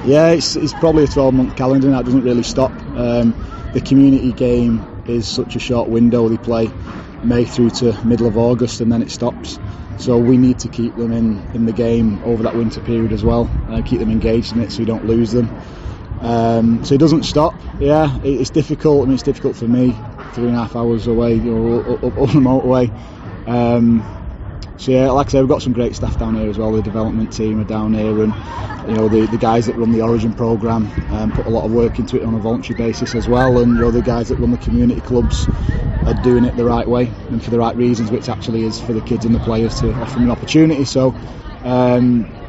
Yeah, it's probably a 12-month calendar, and that doesn't really stop. The community game is such a short window. They play May through to middle of August, and then it stops. So we need to keep them in the game over that winter period as well, keep them engaged in it so we don't lose them. So it doesn't stop. Yeah, it's difficult. I mean, it's difficult for me, 3.5 hours away, up on the motorway. So yeah, like I say, we've got some great staff down here as well. The development team are down here, and the guys that run the Origin programme put a lot of work into it on a voluntary basis as well. And the guys that run the community clubs are doing it the right way and for the right reasons, which actually is for the kids and the players to offer them an opportunity. So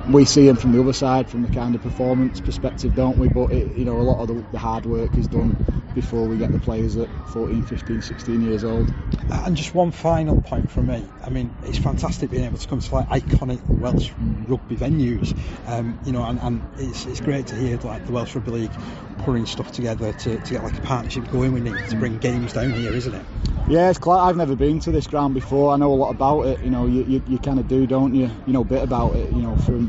we see them from the other side, from the kind of performance perspective, don't we? But a lot of the hard work is done before we get the players at 14, 15, 16 years old. And just one final point from me. I mean, it's fantastic being able to come to iconic Welsh rugby venues, and it's great to hear the Welsh Rugby League putting stuff together to get a partnership going. We need to bring games down here, isn't it? Yeah, it's quite. I've never been to this ground before. I know a lot about it. You kind of do, don't you? You know a bit about it. From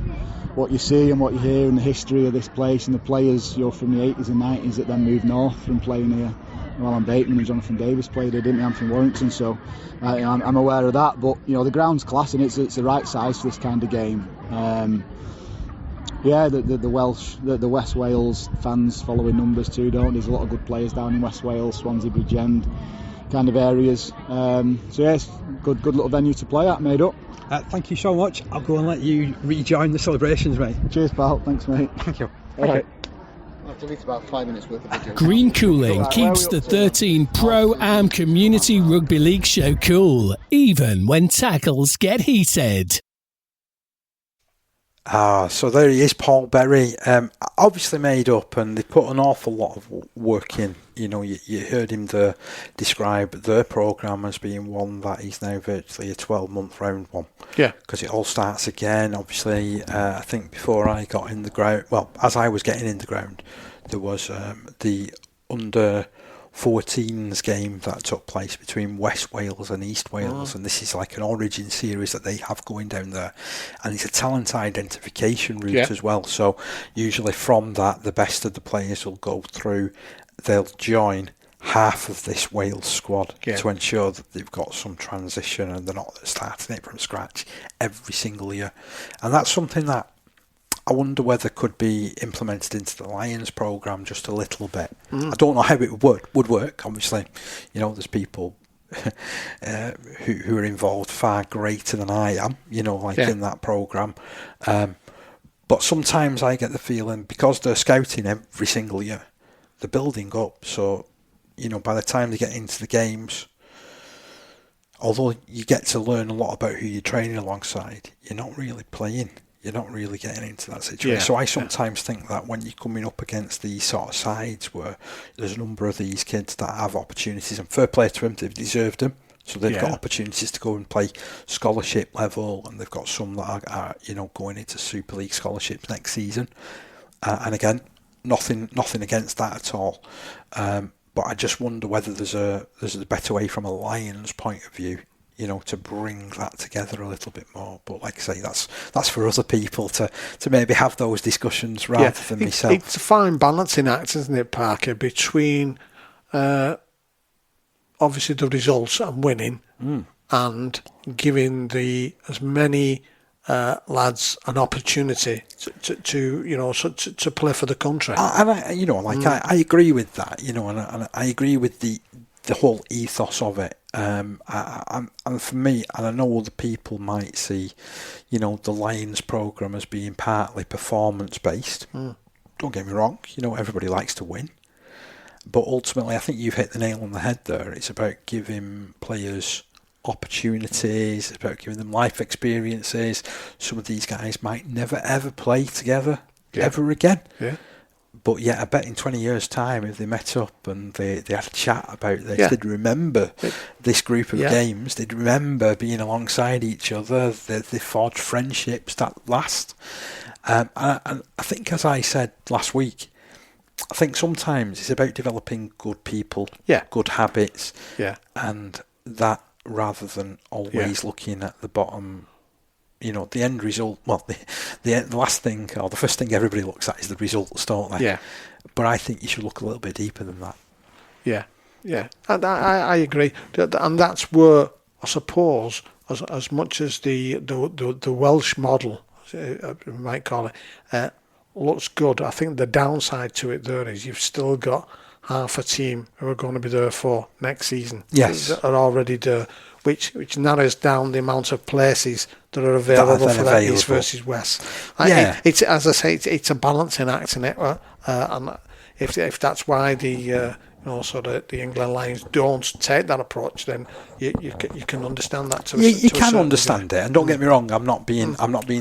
what you see and what you hear and the history of this place and the players. From the 80s and 90s that then moved north from playing here. Alan Bateman and Jonathan Davis played here, didn't they? I'm from Warrington, so I'm aware of that. But the ground's class and it's the right size for this kind of game. The Welsh, the West Wales fans following numbers too, don't? There's a lot of good players down in West Wales, Swansea, Bridgend kind of areas. It's good little venue to play at, made up. Thank you so much. I'll go and let you rejoin the celebrations, mate. Cheers, pal. Thanks, mate. Thank you. All right. I'll delete about 5 minutes worth of video. Green Cooling keeps the 13 Pro-Am Community Rugby League show cool, even when tackles get heated. So there he is, Paul Berry. Obviously made up, and they put an awful lot of work in. You heard him describe their programme as being one that is now virtually a 12-month round one. Yeah. Because it all starts again. Obviously, I think before I got in the ground, as I was getting in the ground, there was the under 14s game that took place between West Wales and East Wales, and this is like an Origin series that they have going down there, and it's a talent identification route as well. So usually from that, the best of the players will go through they'll join half of this Wales squad Yeah. to ensure that they've got some transition and they're not starting it from scratch every single year. And that's something that I wonder whether could be implemented into the Lions programme just a little bit. I don't know how it would work. Obviously, there's people who are involved far greater than I am, in that programme. But sometimes I get the feeling, because they're scouting every single year, they're building up. So, by the time they get into the games, although you get to learn a lot about who you're training alongside, you're not really playing. You're not really getting into that situation. Yeah, so I sometimes think that when you're coming up against these sort of sides where there's a number of these kids that have opportunities, and fair play to them, they've deserved them. So they've got opportunities to go and play scholarship level, and they've got some that are going into Super League scholarships next season. And again, nothing against that at all. But I just wonder whether there's a better way from a Lions point of view, to bring that together a little bit more. But like I say, that's for other people to maybe have those discussions rather than myself. It's a fine balancing act, isn't it, Parker, between obviously the results and winning and giving as many lads an opportunity to play for the country. And I agree with that, and I agree with the whole ethos of it. And for me, and I know other people might see, the Lions programme as being partly performance based. Don't get me wrong, everybody likes to win. But ultimately, I think you've hit the nail on the head there. It's about giving players opportunities, it's about giving them life experiences. Some of these guys might never ever play together ever again. Yeah. But yet, I bet in 20 years' time, if they met up and they had a chat about this, they'd remember this group of games. They'd remember being alongside each other. They forged friendships that last. And I think, as I said last week, I think sometimes it's about developing good people, good habits, and that rather than always looking at the bottom. The end result, well, the last thing, or the first thing everybody looks at is the results, don't they? Yeah. But I think you should look a little bit deeper than that. Yeah. And I agree. And that's where, I suppose, as much as the Welsh model, we might call it, looks good, I think the downside to it there is you've still got half a team who are going to be there for next season. Yes. That are already there, which narrows down the amount of places that are available for that East versus West. It's, as I say, it's a balancing act, isn't it? And if that's why the England Lions don't take that approach, then you can understand that. You can understand it, and don't get me wrong, I'm not being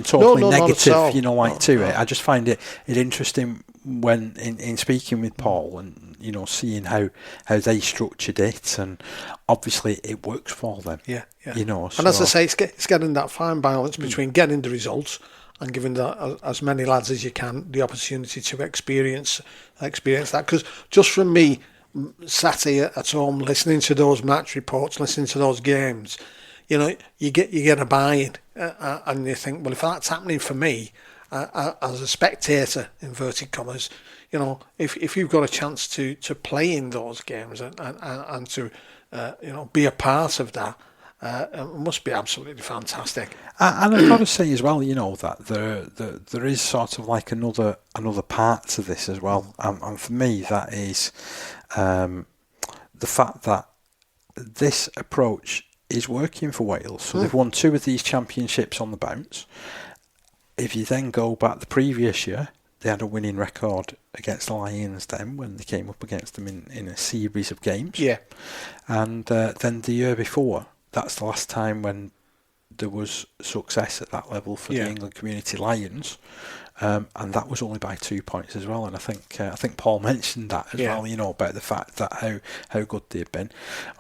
totally negative, to it. I just find it interesting when in speaking with Paul and seeing how they structured it, and obviously it works for them. And as I say, it's getting that fine balance between getting the results and giving as many lads as you can the opportunity to experience that. Because just from me, sat here at home listening to those match reports, listening to those games, you get a buy-in, and you think, well, if that's happening for me as a spectator, inverted commas, if you've got a chance to play in those games and to be a part of that, it must be absolutely fantastic. And I've got to say as well, that there is sort of like another part to this as well, and for me that is the fact that this approach is working for Wales. So they've won 2 of these championships on the bounce. If you then go back the previous year, they had a winning record against the Lions then when they came up against them in a series of games. Yeah. And then the year before, that's the last time when there was success at that level for the England Community Lions. And that was only by 2 points as well. And I think Paul mentioned that as well, about the fact that how good they've been.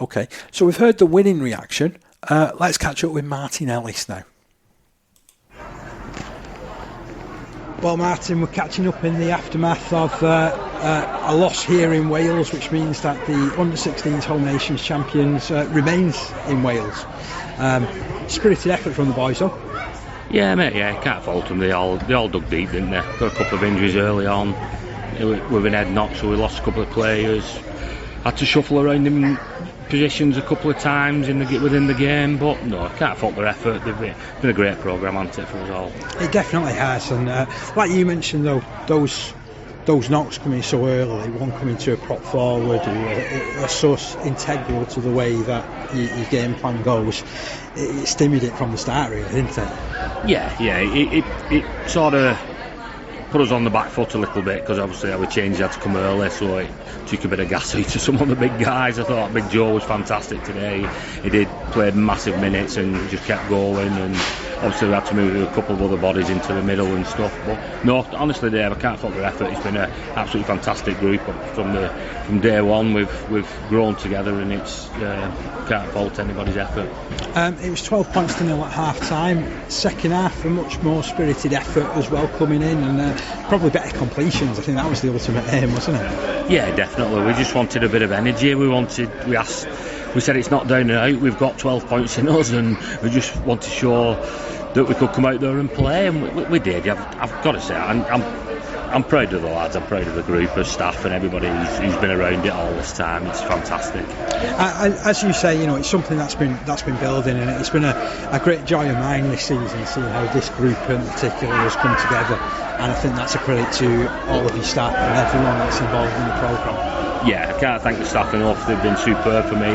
Okay, so we've heard the winning reaction. Let's catch up with Martyn Ellis now. Well, Martyn, we're catching up in the aftermath of a loss here in Wales, which means that the Under-16s Whole Nations champions remains in Wales. Spirited effort from the boys, though. Yeah, mate, can't fault them. They all dug deep, didn't they? Got a couple of injuries early on. with an head knock, so we lost a couple of players. Had to shuffle around in positions a couple of times within the game, but no, I can't fault their effort. They've been a great programme, hasn't it, for us all? It definitely has, and like you mentioned though, those knocks coming so early, one coming to a prop forward, are so integral to the way that your game plan goes. It stimulated it from the start, really, didn't it? Yeah. It sort of put us on the back foot a little bit, because obviously our changes had to come early, so it took a bit of gas out to some of the big guys. I thought Big Joe was fantastic today. He did play massive minutes and just kept going, and obviously we had to move a couple of other bodies into the middle and stuff. But no, honestly, Dave, I can't fault their effort. It's been an absolutely fantastic group from day one. We've grown together, and it's can't fault anybody's effort. It was 12 points to 0 at half time. Second half, a much more spirited effort as well coming in, and probably better completions. I think that was the ultimate aim, wasn't it? Yeah, definitely. We just wanted a bit of energy. We said it's not down and out. We've got 12 points in us, and we just want to show that we could come out there and play, and we did. I've got to say, I'm proud of the lads. I'm proud of the group of staff and everybody who's been around it all this time. It's fantastic. As you say, it's something that's been building, and it's been a great joy of mine this season, seeing how this group in particular has come together. And I think that's a credit to all of your staff and everyone that's involved in the programme. Yeah, I can't thank the staff enough. They've been superb for me.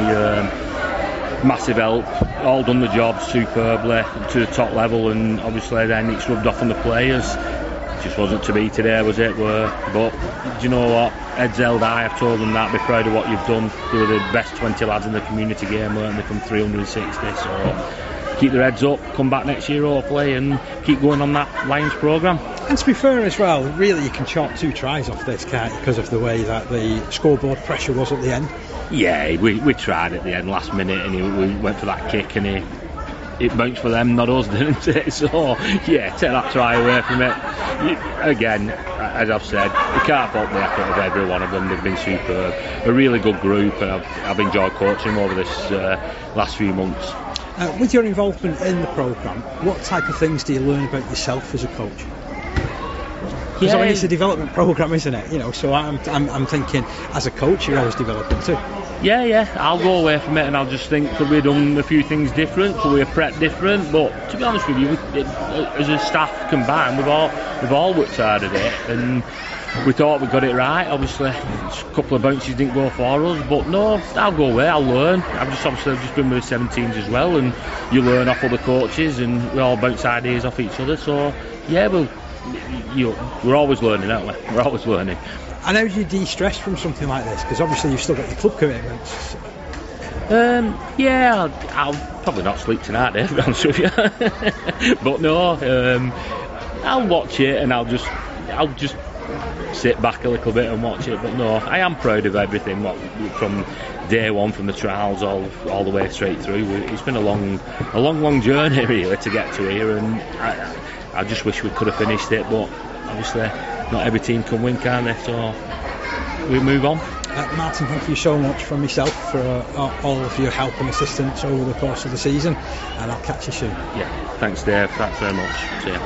Massive help. All done the job superbly to the top level, and obviously then it's rubbed off on the players. It just wasn't to be today, was it? But do you know what? Heads held high. I've told them that. Be proud of what you've done. They were the best 20 lads in the community game, weren't they, from 360. So keep their heads up, come back next year hopefully, and keep going on that Lions programme. And to be fair as well, really you can chalk 2 tries off this, can't you, because of the way that the scoreboard pressure was at the end. Yeah, we tried at the end last minute, and we went for that kick, and it bounced for them, not us, didn't it? So yeah, take that try away from it. Again, as I've said, we can't fault the effort of every one of them. They've been superb, a really good group, and I've enjoyed coaching them over this last few months. With your involvement in the programme, what type of things do you learn about yourself as a coach? Because I mean, it's a development programme, isn't it? So I'm thinking, as a coach, you're always developing too. Yeah. I'll go away from it and I'll just think, could we have done a few things different? Could we have prepped different? But to be honest with you, as a staff combined, we've all worked hard at it, and we thought we got it right. Obviously, a couple of bounces didn't go for us, but no, I'll go away. I'll learn. I've just been with the 17s as well, and you learn off other coaches, and we all bounce ideas off each other. So yeah, we're always learning, aren't we? We're always learning. And how do you de-stress from something like this? Because obviously you've still got your club commitments. Yeah, I'll probably not sleep tonight, to be honest with you. But no, I'll watch it, and I'll just sit back a little bit and watch it. But no, I am proud of everything from day one, from the trials all the way straight through. It's been a long journey really to get to here, and I just wish we could have finished it, but obviously not every team can win, can they? So we move on. Martyn, thank you so much from myself for all of your help and assistance over the course of the season, and I'll catch you soon. Yeah, thanks Dave, thanks very much. See ya.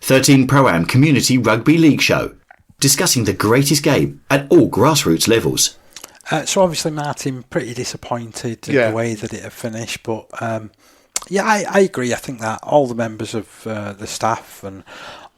13 Pro-Am Community Rugby League Show, discussing the greatest game at all grassroots levels. So obviously Martyn pretty disappointed in the way that it had finished, but I agree. I think that all the members of the staff and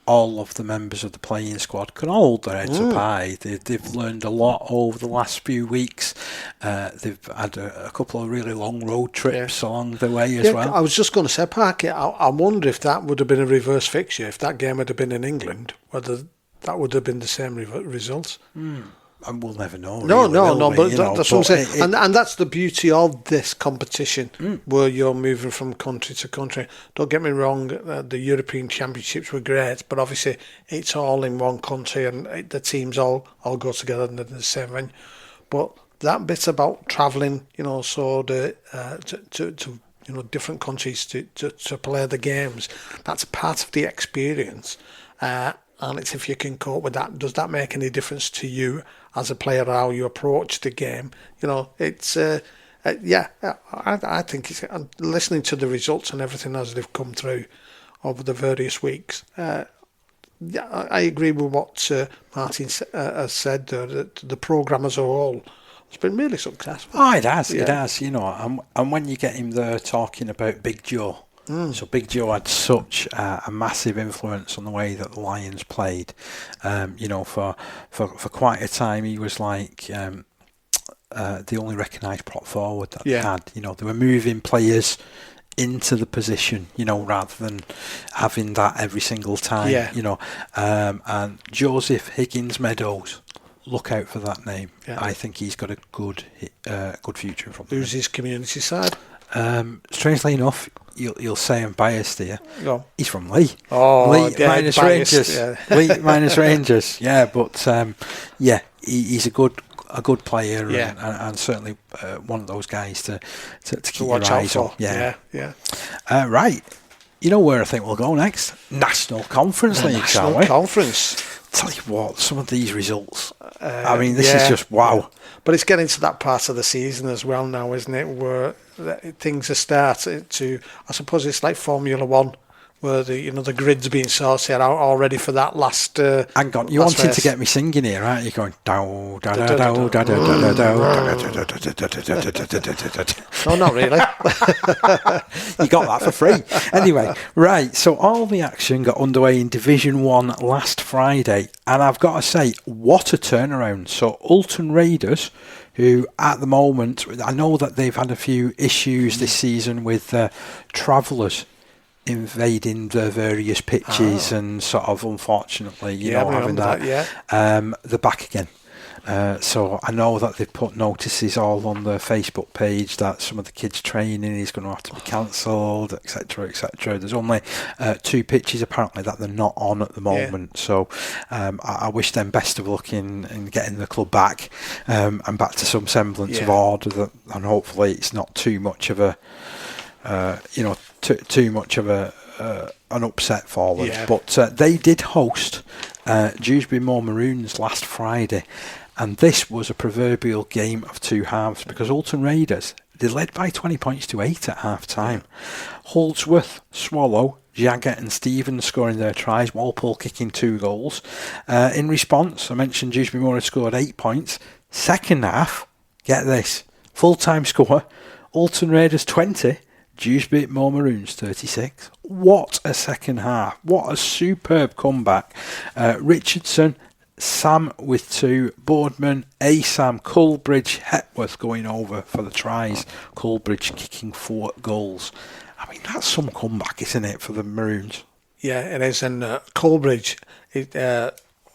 all of the members of the playing squad can hold their heads up high. They've learned a lot over the last few weeks. They've had a couple of really long road trips along the way as well. I was just going to say, Parky, I wonder if that would have been a reverse fixture, if that game had been in England, whether that would have been the same results. And we'll never know. No, but that's what I'm saying. And that's the beauty of this competition, where you're moving from country to country. Don't get me wrong, the European Championships were great, but obviously it's all in one country, and the teams all go together in the same venue. But that bit about travelling, so to different countries to play the games, that's part of the experience. And it's if you can cope with that. Does that make any difference to you as a player, how you approach the game? It's I think it's listening to the results and everything as they've come through over the various weeks. yeah, I agree with what Martyn has said. That the programme as a whole has been really successful. Oh, it has. Yeah. It has. And when you get him there talking about Big Joe. So Big Joe had such a massive influence on the way that the Lions played. For quite a time he was like the only recognised prop forward that they had. They were moving players into the position, rather than having that every single time. And Joseph Higgins Meadows, look out for that name. Yeah. I think he's got a good future in front of him. Who's his community side? Strangely enough, you'll say I'm biased here. Go. He's from Lee. Oh, Lee minus biased, Rangers. Yeah. Lee minus Rangers. Yeah, but he's a good player, and certainly one of those guys to keep your eyes on. Yeah. Right. You know where I think we'll go next? National Conference League, shall we? National Conference. Tell you what, some of these results. This is just wow. But it's getting to that part of the season as well now, isn't it? Where things are starting to. I suppose it's like Formula One, where the grid's being sorted out already for that last. Hang on, you wanted to get me singing here, right? You're going dow da da dow da da da dow. No, not really. You got that for free. Anyway, right. So all the action got underway in Division 1 last Friday, and I've got to say, what a turnaround. So Ulton Raiders, who at the moment, I know that they've had a few issues this season with Travellers invading the various pitches and sort of unfortunately, having that. They're back again. So I know that they've put notices all on their Facebook page that some of the kids' training is going to have to be cancelled, etc., etc. There's only 2 pitches apparently that they're not on at the moment. So I wish them best of luck in getting the club back and back to some semblance of order. And hopefully it's not too much of a too much of an upset for them. But they did host Dewsbury Moor Maroons last Friday, and this was a proverbial game of two halves because Ulton Raiders, they led by 20 points to 8 at half time. Holdsworth, Swallow, Jagger and Stevens scoring their tries, Walpole kicking 2 goals. In response, I mentioned Dewsbury Moor had scored 8 points. Second half, get this, full-time score, Ulton Raiders 20, Dewsbury Moor Maroons 36. What a second half. What a superb comeback. Richardson, Sam with 2, Boardman, Sam, Coolbridge, Hepworth going over for the tries. Coolbridge kicking 4 goals. I mean, that's some comeback, isn't it, for the Maroons? Yeah, it is. And Coolbridge,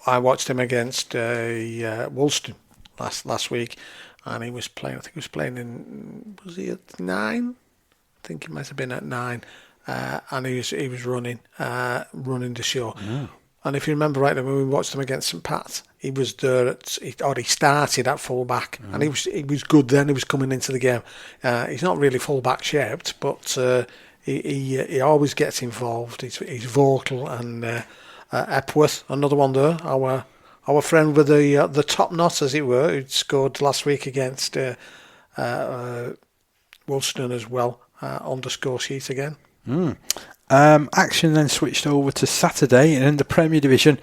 I watched him against Woolston last week, and he was playing, I think he was playing in, was he at 9? I think he might have been at 9, and he was running the show. Yeah. And if you remember rightly, when we watched him against St Pat's, he was there he started at full back, and he was good then. He was coming into the game. He's not really full back shaped, but he always gets involved. He's vocal, and Epworth, another one there, our friend with the top knot, as it were, who scored last week against Woolston as well. On the score sheet again. Action then switched over to Saturday, and in the Premier Division,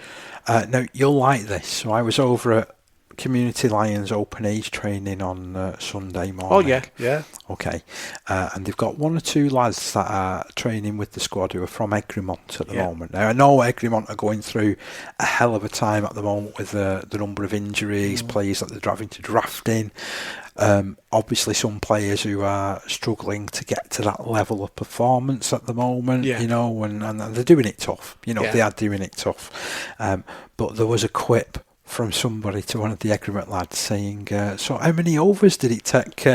now you'll like this. So I was over at Community Lions Open Age training on Sunday morning. Oh yeah. Okay, and they've got 1 or 2 lads that are training with the squad who are from Egremont at the moment. Now I know Egremont are going through a hell of a time at the moment with the number of injuries, players that they're having to draft in. Obviously some players who are struggling to get to that level of performance at the moment, and they're doing it tough. They are doing it tough. But there was a quip from somebody to one of the Egremont lads saying, so how many overs did it take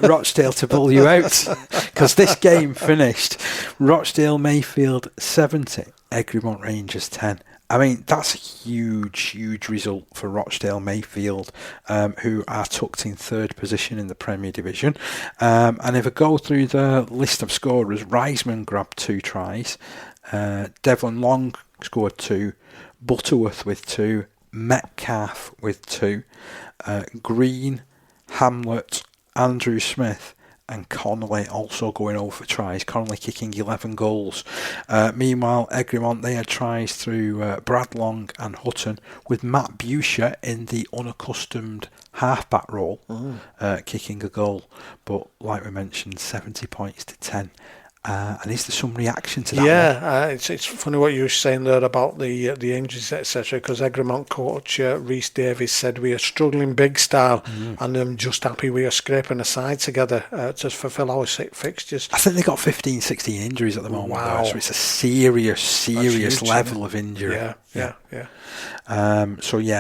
Rochdale to pull you out? Because this game finished Rochdale Mayfield 70, Egremont Rangers 10. I mean, that's a huge result for Rochdale Mayfield, who are tucked in 3rd position in the Premier Division. And if I go through the list of scorers, Reisman grabbed 2 tries, Devlin Long scored 2, Butterworth with 2, Metcalf with 2, Green, Hamlet, Andrew Smith and Connolly also going over for tries. Connolly kicking 11 goals. Meanwhile, Egremont, they had tries through Bradlong and Hutton, with Matt Buscher in the unaccustomed halfback role, kicking a goal. But like we mentioned, 70 points to 10. And is there some reaction to that? Yeah, it's funny what you were saying there about the injuries, etc. Because Egremont coach Rhys Davies said we are struggling big style, and I'm just happy we are scraping a side together to fulfil our fixtures. I think they got 15, 16 injuries at the moment. Wow. Though, so it's a serious level of injury. Yeah.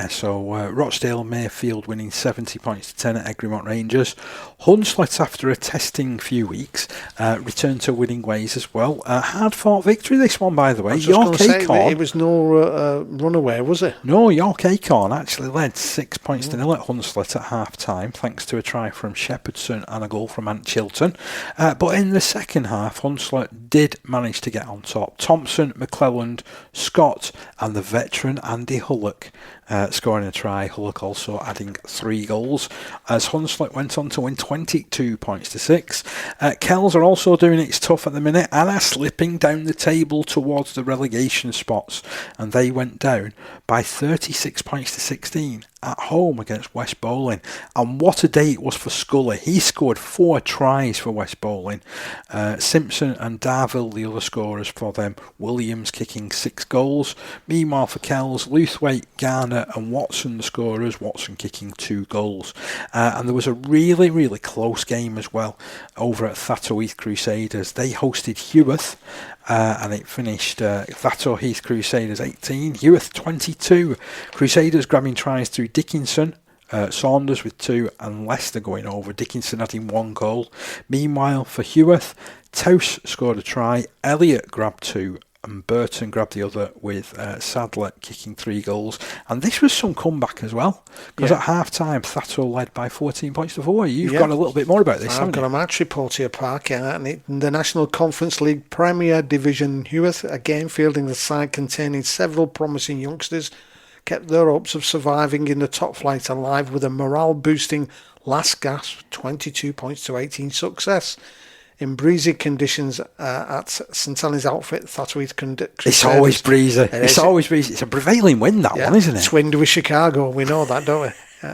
So Rochdale Mayfield winning 70 points to 10 at Egremont Rangers. Hunslet, after a testing few weeks, returned to winning ways as well. Hard-fought victory, this one, by the way. York Acorn. It was no runaway, was it? No, York Acorn actually led 6 points to 0 at Hunslet at half-time, thanks to a try from Shepherdson and a goal from Ant Chilton. But in the second half, Hunslet did manage to get on top. Thompson, McClelland, Scott and the veteran Andy Hullock scoring a try. Hullock also adding 3 goals as Hunslet went on to win 22 points to 6. Kells are also doing its tough at the minute and are slipping down the table towards the relegation spots, and they went down by 36 points to 16 at home against West Bowling. And what a day it was for Scully. He scored 4 tries for West Bowling. Simpson and Darville the other scorers for them. Williams kicking 6 goals. Meanwhile for Kells, Luthwaite, Garner and Watson the scorers. Watson kicking 2 goals. And there was a really close game as well over at Thatto Heath Crusaders. They hosted Heworth. And it finished Thatto Heath Crusaders 18, Heworth 22. Crusaders grabbing tries through Dickinson, Saunders with 2, and Leicester going over. Dickinson adding 1 goal. Meanwhile, for Heworth, Touse scored a try, Elliott grabbed 2, and Burton grabbed the other with Sadler kicking 3 goals. And this was some comeback as well, because at half-time, Thatto led by 14 points to 4. You've got a little bit more about this, I've got a match report here, Park. And in the National Conference League Premier Division, Heworth, again fielding the side containing several promising youngsters, kept their hopes of surviving in the top flight alive with a morale-boosting last gasp 22 points to 18 success. In breezy conditions at St Helens outfit, Thatto Heath Crusaders. It's always breezy. It's always breezy. It's a prevailing wind, that one, isn't it? It's windy with Chicago. We know that, don't we?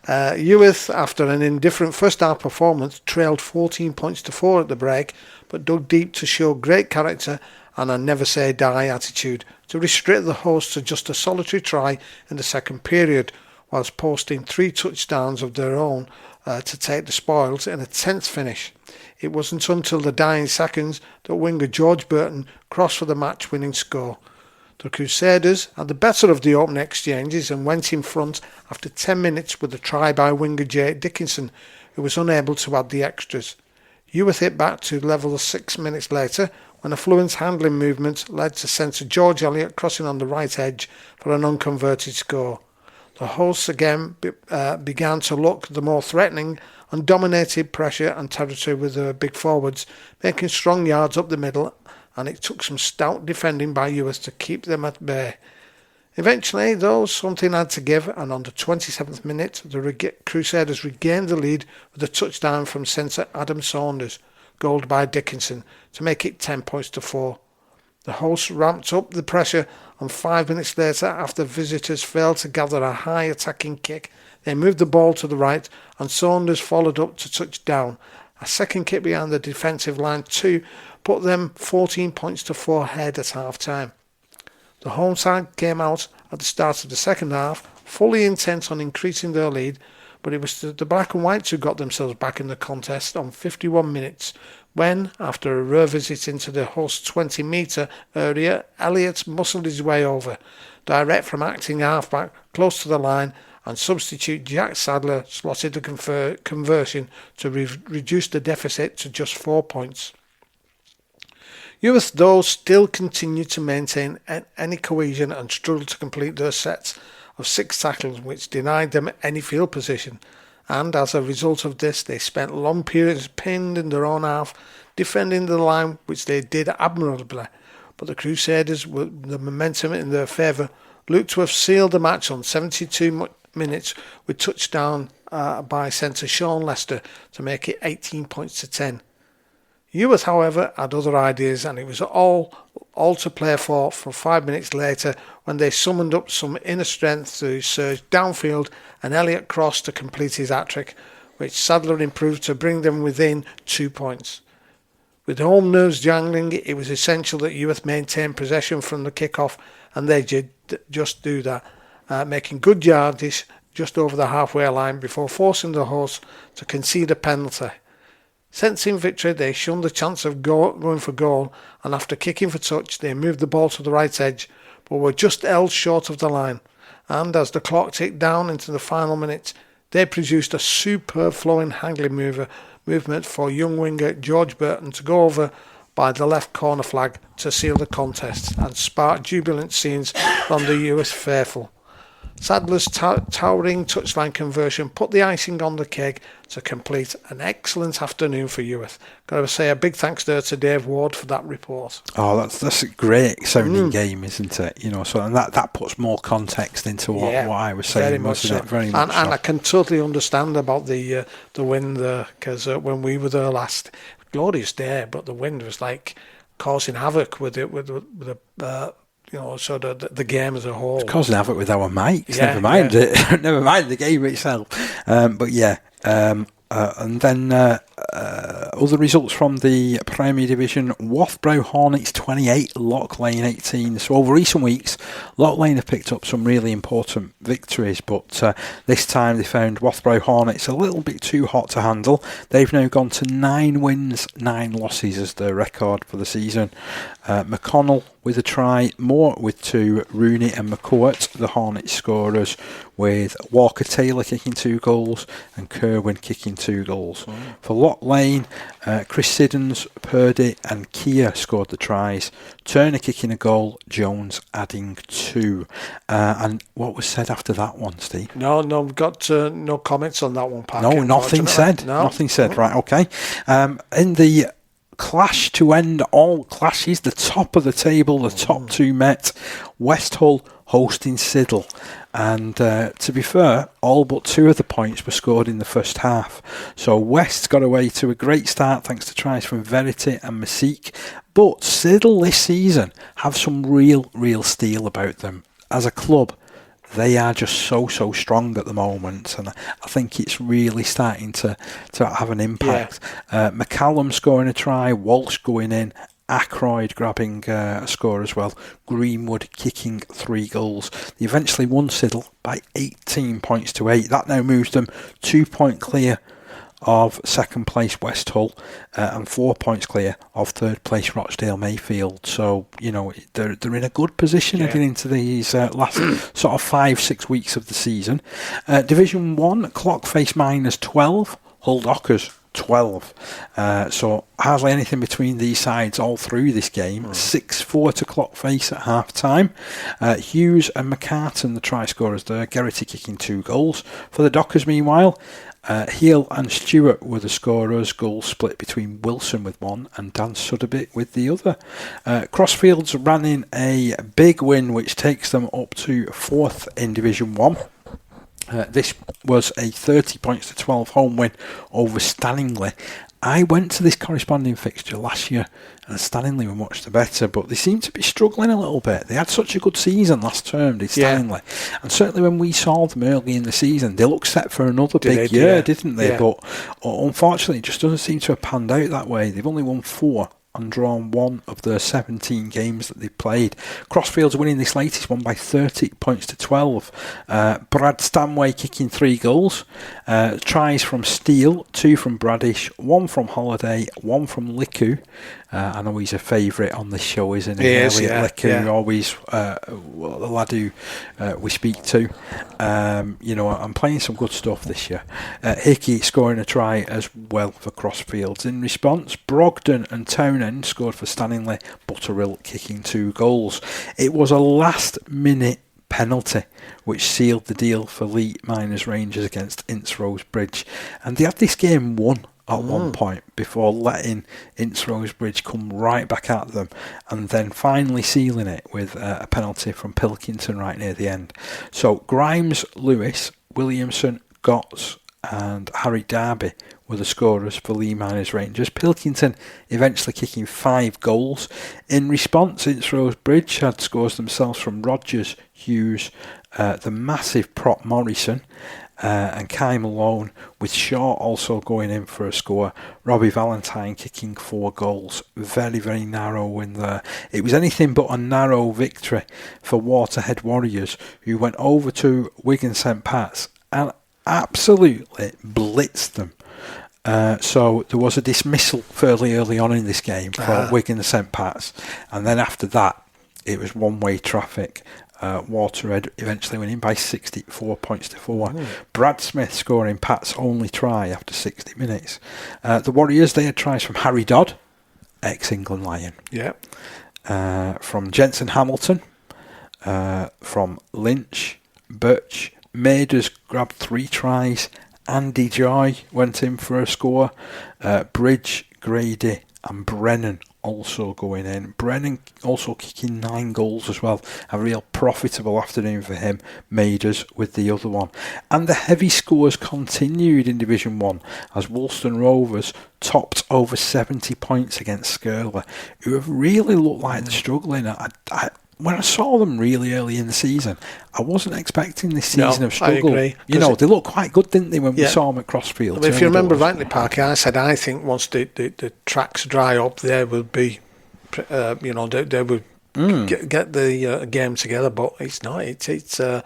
Heworth, after an indifferent first half performance, trailed 14 points to 4 at the break, but dug deep to show great character and a never say die attitude to restrict the hosts to just a solitary try in the second period, whilst posting 3 touchdowns of their own to take the spoils in a tense finish. It wasn't until the dying seconds that winger George Burton crossed for the match-winning score. The Crusaders had the better of the opening exchanges and went in front after 10 minutes with a try by winger Jake Dickinson, who was unable to add the extras. Heworth hit back to level 6 minutes later when a fluent handling movement led to centre George Elliott crossing on the right edge for an unconverted score. The hosts again began to look the more threatening and dominated pressure and territory with their big forwards, making strong yards up the middle, and it took some stout defending by Heworth to keep them at bay. Eventually, though, something had to give, and on the 27th minute, the Crusaders regained the lead with a touchdown from centre Adam Saunders, goaled by Dickinson, to make it 10 points to 4. The hosts ramped up the pressure, and 5 minutes later, after visitors failed to gather a high attacking kick, they moved the ball to the right, and Saunders followed up to touchdown. A second kick behind the defensive line too put them 14 points to 4 ahead at half-time. The home side came out at the start of the second half, fully intent on increasing their lead, but it was the black and whites who got themselves back in the contest on 51 minutes, when, after a revisit into the host's 20-metre area, Elliott muscled his way over, direct from acting halfback close to the line, and substitute Jack Sadler slotted the conversion to reduce the deficit to just 4 points. Heworth, though, still continued to maintain any cohesion and struggled to complete their sets of 6 tackles, which denied them any field position. And as a result of this, they spent long periods pinned in their own half, defending the line, which they did admirably. But the Crusaders, with the momentum in their favour, looked to have sealed the match on 72 minutes with touchdown by centre Sean Lester to make it 18 points to 10. Youth, however, had other ideas, and it was all to play for 5 minutes later when they summoned up some inner strength to surge downfield and Elliot crossed to complete his hat-trick, which Sadler improved to bring them within 2 points. With home nerves jangling, it was essential that Youth maintain possession from the kick-off, and they did just do that, making good yardage just over the halfway line before forcing the hosts to concede a penalty. Sensing victory, they shunned the chance of going for goal, and after kicking for touch, they moved the ball to the right edge, but were just held short of the line. And as the clock ticked down into the final minutes, they produced a superb flowing handling movement for young winger George Burton to go over by the left corner flag to seal the contest and spark jubilant scenes from the US faithful. Sadler's towering touchline conversion put the icing on the cake to complete an excellent afternoon for Youth. Got to say a big thanks there to Dave Ward for that report. Oh, that's a great sounding game, isn't it? So and that puts more context into what I was saying, wasn't it? Very much. And I can totally understand about the wind there, because when we were there last, glorious day, but the wind was like causing havoc with the the game as a whole. It's causing havoc with our mics. Never mind it. Never mind the game itself. And then other results from the Premier Division: Wathbrow Hornets 28, Loch Lane 18. So over recent weeks, Loch Lane have picked up some really important victories, but this time they found Wathbrow Hornets a little bit too hot to handle. They've now gone to 9 wins, 9 losses as their record for the season. McConnell with a try, Moore with 2, Rooney and McCourt, the Hornets scorers, with Walker Taylor kicking 2 goals and Kerwin kicking 2 goals. For Loch Lane, Chris Siddons, Purdy and Keir scored the tries, Turner kicking a goal, Jones adding 2. And what was said after that one, Steve? No, we've got no comments on that one, Parker. No, nothing said. No. Nothing said, right, okay. In the clash to end all clashes, the top of the table, the top 2 met. West Hull hosting Siddle, and to be fair, all but 2 of the points were scored in the first half. So West got away to a great start thanks to tries from Verity and Masik, but Siddle this season have some real steel about them. As a club, they are just so strong at the moment, and I think it's really starting to have an impact. McCallum scoring a try, Walsh going in, Ackroyd grabbing a score as well, Greenwood kicking 3 goals. They eventually won Siddle by 18 points to 8. That now moves them 2 point clear of second place West Hull and 4 points clear of third place Rochdale Mayfield. So they're in a good position heading into these last sort of 5-6 weeks of the season. Division 1, Clockface minus 12, Hull Dockers 12. So hardly anything between these sides all through this game. 6-4 to Clockface at half time. Hughes and McCartan, the try scorers there, Geraghty kicking 2 goals. For the Dockers, meanwhile, Heel and Stewart were the scorers, goals split between Wilson with 1 and Dan Sudderbit with the other. Crossfields ran in a big win which takes them up to 4th in Division 1. This was a 30 points to 12 home win over Stanningley. I went to this corresponding fixture last year and Stanningley were much the better, but they seem to be struggling a little bit. They had such a good season last term, did Stanningley? And certainly when we saw them early in the season, they looked set for another big year, didn't they? But unfortunately, it just doesn't seem to have panned out that way. They've only won 4 and drawn 1 of their 17 games that they've played. Crossfields winning this latest one by 30 points to 12. Brad Stanway kicking 3 goals. Tries from Steele, 2 from Bradish, 1 from Holiday, 1 from Liku. I know he's a favourite on the show, isn't he? Elliot Liku, always the lad who we speak to. I'm playing some good stuff this year. Hickey scoring a try as well for Crossfields. In response, Brogden and Townend scored for Stanningley, Butterill kicking 2 goals. It was a last-minute penalty, which sealed the deal for Leigh Miners Rangers against Ince Rose Bridge. And they had this game won at one point before letting Ince Rose Bridge come right back at them, and then finally sealing it with a penalty from Pilkington right near the end. So Grimes, Lewis, Williamson, Gotts and Harry Darby were the scorers for Leigh Miners Rangers. Pilkington eventually kicking 5 goals. In response, Ince Rose Bridge had scores themselves from Rogers, Hughes, the massive prop Morrison, and Kai Malone, with Shaw also going in for a score. Robbie Valentine kicking 4 goals. Very, very narrow win there. It was anything but a narrow victory for Waterhead Warriors, who went over to Wigan St Pat's and absolutely blitzed them. So there was a dismissal fairly early on in this game for Wigan St Pat's, and then after that it was one-way traffic. Waterhead eventually winning by 64 points to 4. Brad Smith scoring Pat's only try after 60 minutes. The Warriors, they had tries from Harry Dodd, ex-England Lion. From Jensen Hamilton, from Lynch, Birch. Maiders grabbed 3 tries. Andy Joy went in for a score. Bridge, Grady and Brennan also going in. Brennan also kicking 9 goals as well. A real profitable afternoon for him. Maiders with the other one. And the heavy scores continued in Division 1 as Woolston Rovers topped over 70 points against Skirler, who have really looked like they're struggling. When I saw them really early in the season, I wasn't expecting this season of struggle. I agree. They looked quite good, didn't they, when we saw them at Crossfield? Well, if you remember rightly, Parky, I said I think once the tracks dry up, they will be, they will get the game together. But it's not. It's a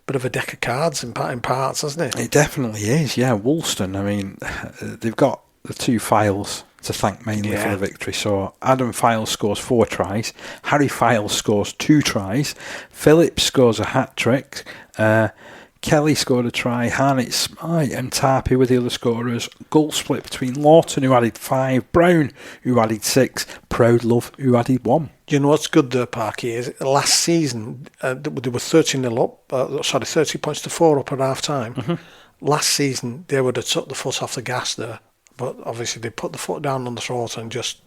bit of a deck of cards in parts, hasn't it? It definitely is. Yeah, Woolston. I mean, they've got the 2 Files to thank mainly for the victory. So Adam Files scores 4 tries, Harry Files scores 2 tries, Phillips scores a hat-trick, Kelly scored a try, Harnett, Smythe and Tarpey were the other scorers. Goal split between Lawton, who added 5, Brown, who added 6, Proudlove, who added 1. You know what's good there, Parky, is last season they were 13-0 up, 30 points to 4 up at half-time. Last season they would have took the foot off the gas there. But obviously they put the foot down on the throat and just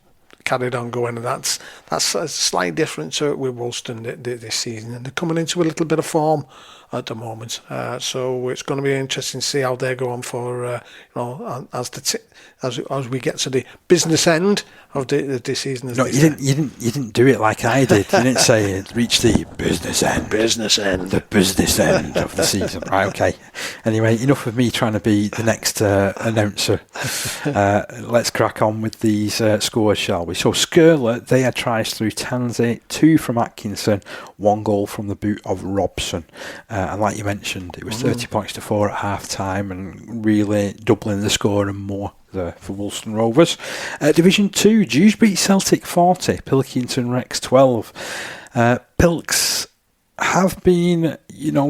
carried on going, and that's a slight difference to it with Woolston this season, and they're coming into a little bit of form at the moment. So it's going to be interesting to see how they go on for as we get to the business end of the season. No, you didn't do it like I did. You didn't say it reached the business end. The business end of the season. Right, okay. Anyway, enough of me trying to be the next announcer. Let's crack on with these scores, shall we? So Skirler, they had tries through Tansey, 2 from Atkinson, 1 goal from the boot of Robson. And like you mentioned, it was 30 points to 4 at half time, and really doubling the score and more for Woolston Rovers. Division 2, Dewsbury Celtic 40, Pilkington Rex 12. Pilks have been,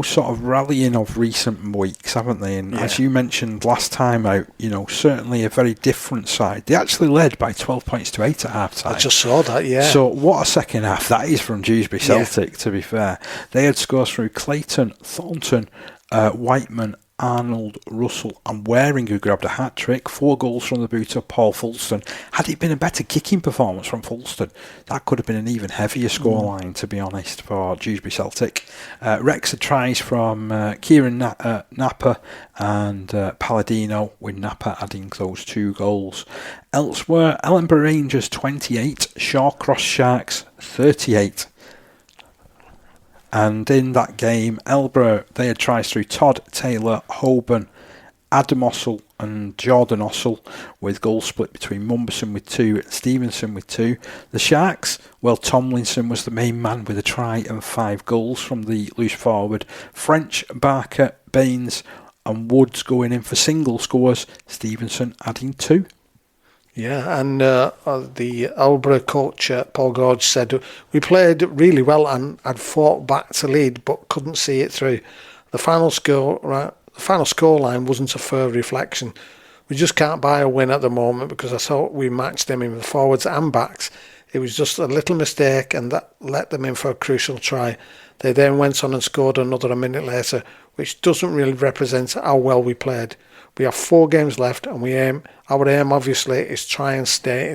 sort of rallying of recent weeks, haven't they? And as you mentioned last time out, certainly a very different side. They actually led by 12 points to 8 at half time. I just saw that, yeah. So what a second half that is from Dewsbury Celtic, to be fair. They had scores through Clayton, Thornton, Whiteman, Arnold, Russell and Waring, who grabbed a hat-trick. 4 goals from the boot of Paul Fulston. Had it been a better kicking performance from Fulston, that could have been an even heavier scoreline, to be honest, for Dewsbury Celtic. Rex had tries from Kieran Napper and Palladino, with Napper adding those 2 goals. Elsewhere, Ellenborough Rangers 28, Shawcross Sharks 38. And in that game, Elborough, they had tries through Todd, Taylor, Holborn, Adam Ossel and Jordan Ossel, with goals split between Mumberson with 2 and Stevenson with 2. The Sharks, well, Tomlinson was the main man with a try and 5 goals from the loose forward. French, Barker, Baines and Woods going in for single scores, Stevenson adding 2. Yeah, and the Elborough coach, Paul Gorge, said, we played really well and had fought back to lead but couldn't see it through. The final scoreline wasn't a fair reflection. We just can't buy a win at the moment because I thought we matched them in the forwards and backs. It was just a little mistake, and that let them in for a crucial try. They then went on and scored another a minute later, which doesn't really represent how well we played. We have 4 games left, and our aim obviously is try and stay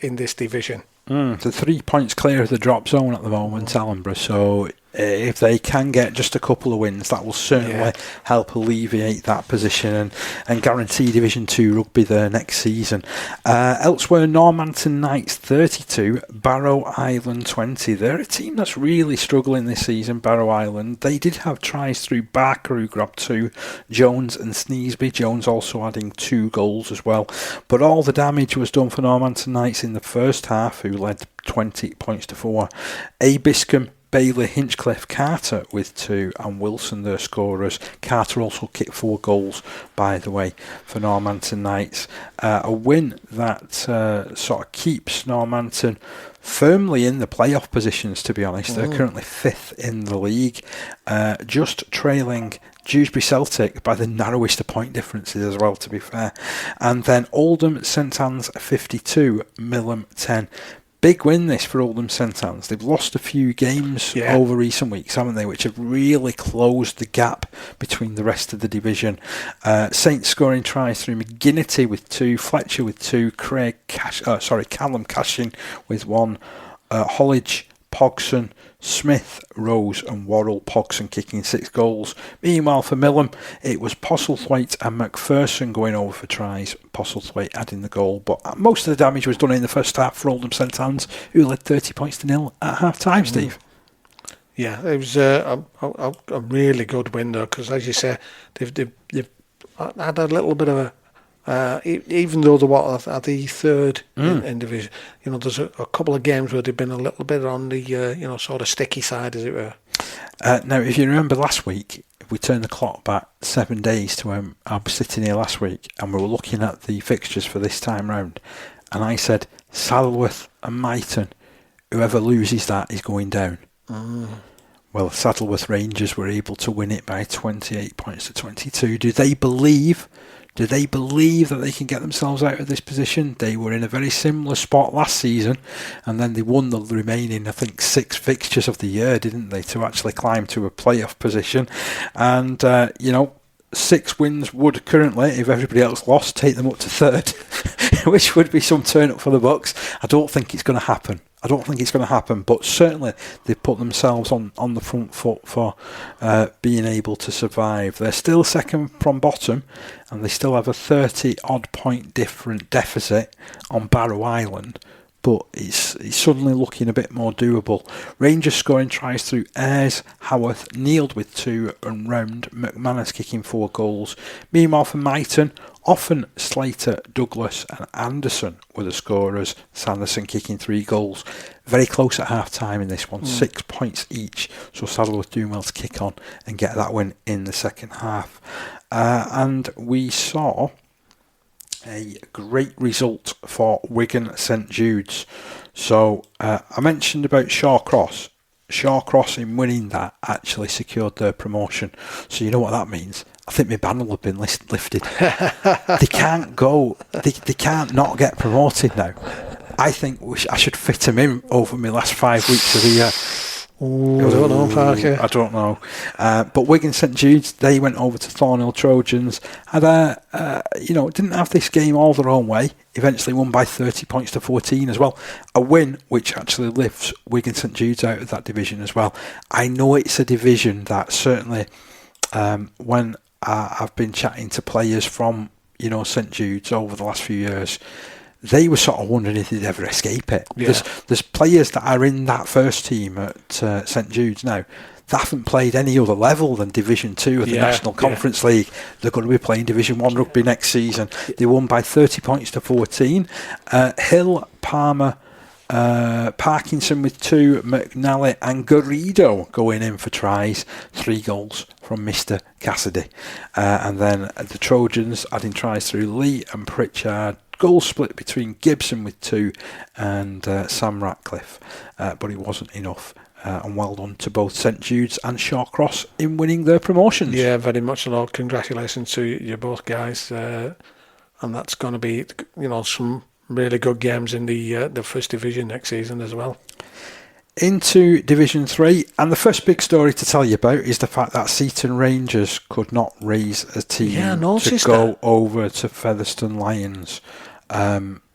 in this division. The 3 points clear of the drop zone at the moment, Allenborough. So if they can get just a couple of wins, that will certainly help alleviate that position and guarantee Division 2 rugby there next season. Elsewhere, Normanton Knights 32, Barrow Island 20. They're a team that's really struggling this season, Barrow Island. They did have tries through Barker, who grabbed 2, Jones and Sneesby. Jones also adding 2 goals as well. But all the damage was done for Normanton Knights in the first half, who led 20 points to 4. Abiscombe, Bailey, Hinchcliffe, Carter with 2, and Wilson their scorers. Carter also kicked 4 goals, by the way, for Normanton Knights. A win that sort of keeps Normanton firmly in the playoff positions, to be honest. They're currently 5th in the league, just trailing Dewsbury Celtic by the narrowest of point differences as well, to be fair. And then Oldham St Anne's 52, Millom 10. Big win this for Oldham St Anne's. They've lost a few games over recent weeks, haven't they, which have really closed the gap between the rest of the division. Saints scoring tries through McGinnity with 2, Fletcher with 2, Callum Cashin with 1, Hollidge, Pogson, Smith, Rose and Worrell. Pogson kicking 6 goals. Meanwhile for Millom, it was Postlethwaite and McPherson going over for tries. Postlethwaite adding the goal, but most of the damage was done in the first half for Oldham St Anne's, who led 30 points to 0 at half time, Steve. Yeah, it was a really good win though, because as you say, they've had a little bit of a even though they're the 3rd in division, there's a couple of games where they've been a little bit on the sort of sticky side, as it were. Now, if you remember last week, we turned the clock back 7 days to when I was sitting here last week, and we were looking at the fixtures for this time round, and I said Saddleworth and Martyn, whoever loses that is going down. Well, Saddleworth Rangers were able to win it by 28 points to 22. Do they believe that they can get themselves out of this position? They were in a very similar spot last season, and then they won the remaining, I think, 6 fixtures of the year, didn't they, to actually climb to a playoff position. And, 6 wins would currently, if everybody else lost, take them up to 3rd, which would be some turn up for the Bucks. I don't think it's going to happen. But certainly they've put themselves on the front foot for being able to survive. They're still second from bottom, and they still have a 30-odd point deficit on Barrow Island, but it's suddenly looking a bit more doable. Rangers scoring tries through Ayres, Howarth, Neild with 2, and Round, McManus kicking 4 goals. Meanwhile for Martyn, often Slater, Douglas and Anderson were the scorers, Sanderson kicking 3 goals. Very close at half time in this one, 6 points each, so Saddleworth doing well to kick on and get that win in the second half. And we saw a great result for Wigan St Jude's. So I mentioned about Shawcross. Shawcross in winning that actually secured their promotion. So you know what that means? I think my ban will have been lifted. They can't go. They can't not get promoted now. I think I should fit them in over my last 5 weeks of the year. I don't know, Parker. I don't know. But Wigan St Jude's, they went over to Thornhill Trojans. And, didn't have this game all their own way. Eventually won by 30 points to 14 as well. A win which actually lifts Wigan St Jude's out of that division as well. I know it's a division that certainly, when I've been chatting to players from, St Jude's over the last few years, they were sort of wondering if they'd ever escape it. Yeah. There's players that are in that first team at St Jude's now that haven't played any other level than Division 2 of the National Conference League. They're going to be playing Division 1 rugby next season. They won by 30 points to 14. Hill, Palmer, Parkinson with 2, McNally and Garrido going in for tries. 3 goals from Mr. Cassidy. And then the Trojans adding tries through Lee and Pritchard. Goal split between Gibson with 2 and Sam Ratcliffe, but it wasn't enough. And well done to both St Jude's and Shawcross in winning their promotions. Yeah, very much so. Congratulations to you both guys. And that's going to be, some really good games in the First Division next season as well. Into Division 3, and the first big story to tell you about is the fact that Seaton Rangers could not raise a team to go over to Featherstone Lions.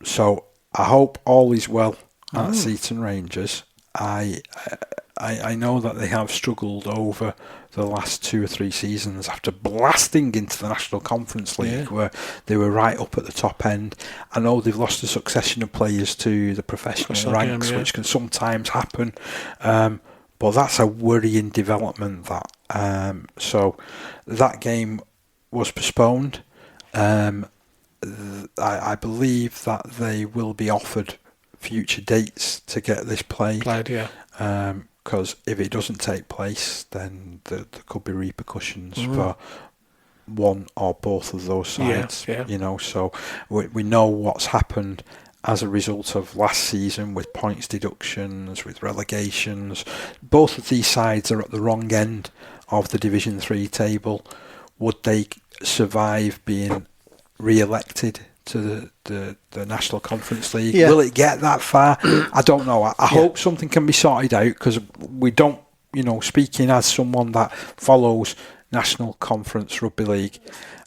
So I hope all is well at Seaton Rangers. I know that they have struggled over the last 2 or 3 seasons after blasting into the National Conference League, where they were right up at the top end. I know they've lost a succession of players to the professional ranks, which can sometimes happen, but that's a worrying development. So that game was postponed. I believe that they will be offered future dates to get this played. Because if it doesn't take place, then there could be repercussions for one or both of those sides. So we know what's happened as a result of last season with points deductions, with relegations. Both of these sides are at the wrong end of the Division 3 table. Would they survive being re-elected to the National Conference League? Will it get that far? I don't know. I hope something can be sorted out, because we don't, speaking as someone that follows National Conference Rugby League,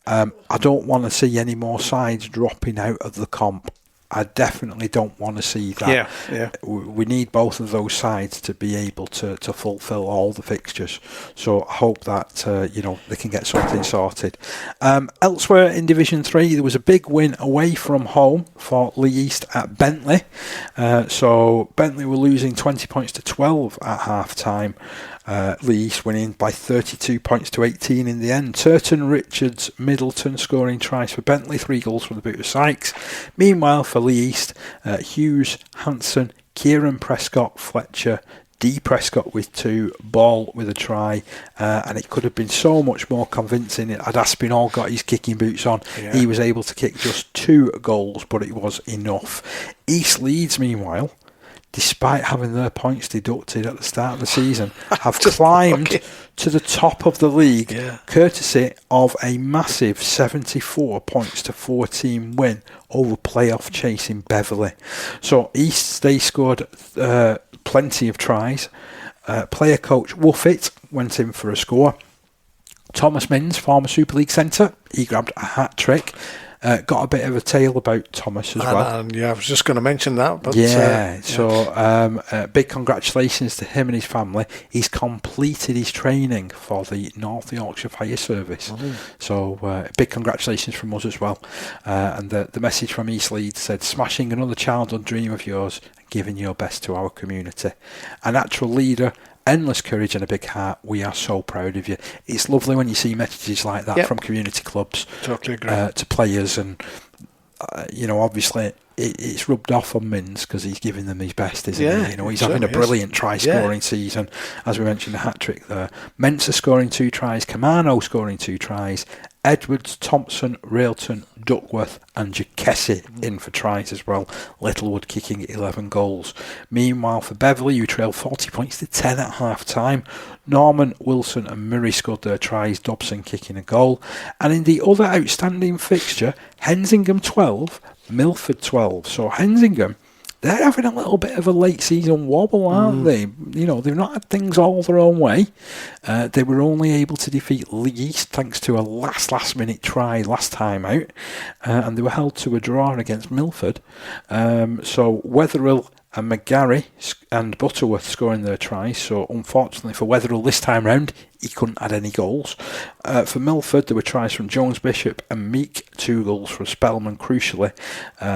I don't want to see any more sides dropping out of the comp. I definitely don't want to see that. We need both of those sides to be able to fulfil all the fixtures. So I hope that they can get something sorted. Elsewhere in Division 3, there was a big win away from home for Lee East at Bentley. So Bentley were losing 20 points to 12 at half time. Lee East winning by 32 points to 18 in the end. Turton, Richards, Middleton scoring tries for Bentley, 3 goals from the boot of Sykes. Meanwhile, for Lee East, Hughes, Hanson, Kieran Prescott, Fletcher, D. Prescott with 2, Ball with a try, and it could have been so much more convincing had Aspinall got his kicking boots on. He was able to kick just 2 goals, but it was enough. East Leeds, meanwhile, despite having their points deducted at the start of the season, have climbed to the top of the league, courtesy of a massive 74 points to 14 win over playoff chasing Beverley. So East, they scored plenty of tries. Player coach Woofit went in for a score. Thomas Minns, former Super League centre, he grabbed a hat-trick. Got a bit of a tale about Thomas as well. I was just going to mention that. But big congratulations to him and his family. He's completed his training for the North Yorkshire Fire Service. So big congratulations from us as well. And the message from East Leeds said, smashing another childhood dream of yours and giving your best to our community. A natural leader, endless courage and a big heart. We are so proud of you. It's lovely when you see messages like that from community clubs to players, and obviously it's rubbed off on Minns because he's giving them his best, isn't he? He's having a brilliant try scoring season. As we mentioned, the hat trick there. Mensah scoring 2 tries, Kamano scoring 2 tries, Edwards, Thompson, Railton, Duckworth and Jacassi in for tries as well. Littlewood kicking 11 goals. Meanwhile, for Beverley, who trailed 40 points to 10 at half time, Norman, Wilson and Murray scored their tries, Dobson kicking a goal. And in the other outstanding fixture, Hensingham 12, Milford 12. So Hensingham, they're having a little bit of a late season wobble, aren't they? They've not had things all their own way. They were only able to defeat Lee East thanks to a last minute try last time out, and they were held to a draw against Milford. So Wetherill and McGarry and Butterworth scoring their tries. So unfortunately for Wetherill this time round, he couldn't add any goals. For Milford, there were tries from Jones Bishop and Meek, 2 goals from Spellman, crucially,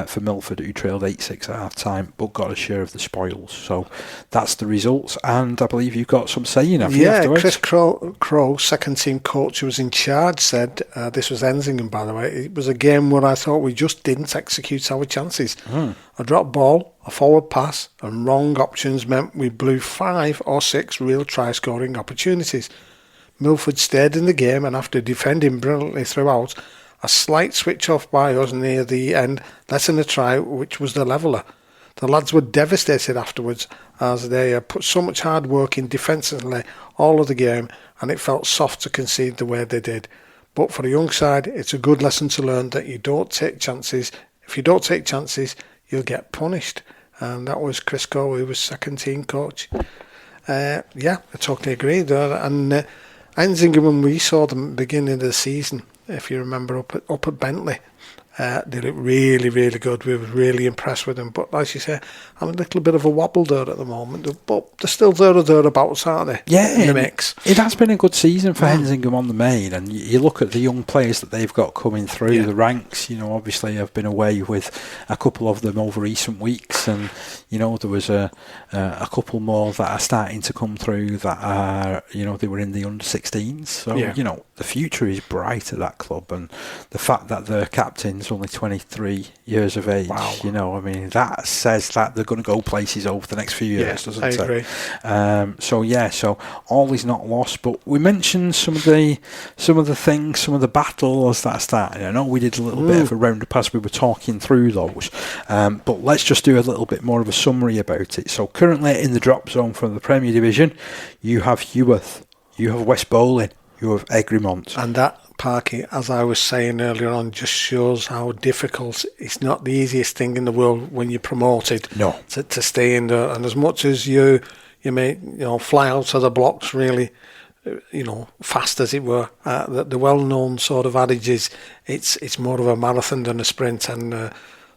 for Milford, who trailed 8-6 at half time, but got a share of the spoils. So that's the results, and I believe you've got some saying afterwards. Chris Crow, second team coach who was in charge, said, this was Hensingham by the way, it was a game where I thought we just didn't execute our chances. A drop ball, a forward pass and wrong options meant we blew 5 or 6 real try scoring opportunities. Milford stayed in the game, and after defending brilliantly throughout, a slight switch off by us near the end let in a try which was the leveller. The lads were devastated afterwards, as they put so much hard work in defensively all of the game, and it felt soft to concede the way they did. But for a young side, it's a good lesson to learn that you don't take chances. If you don't take chances, you'll get punished. And that was Chris Cole, who was second team coach. I totally agree there. And Enzingham, when we saw them at the beginning of the season, if you remember, up at Bentley, they looked really, really good. We were really impressed with them. But as you say, I'm a little bit of a wobble there at the moment. But they're still there or thereabouts, aren't they? Yeah, in the mix. It has been a good season for Enzingham on the main. And you look at the young players that they've got coming through the ranks. Obviously I've been away with a couple of them over recent weeks. And, there was a couple more that are starting to come through that are, they were in the under-16s. So, the future is bright at that club. And the fact that the captain's only 23 years of age, that says that they're going to go places over the next few years, doesn't it? I agree. So all is not lost. But we mentioned some of the things, some of the battles that are starting. I know we did a little bit of a round of pass. We were talking through those, but let's just do a little bit more of a summary about it. So currently in the drop zone from the Premier Division, you have Heworth, you have West Bowling, you have Egremont, and that, Parky, as I was saying earlier on, just shows how difficult. It's not the easiest thing in the world when you're promoted to stay in there. And as much as you may fly out of the blocks really, fast as it were, the well-known sort of adage is it's more of a marathon than a sprint. And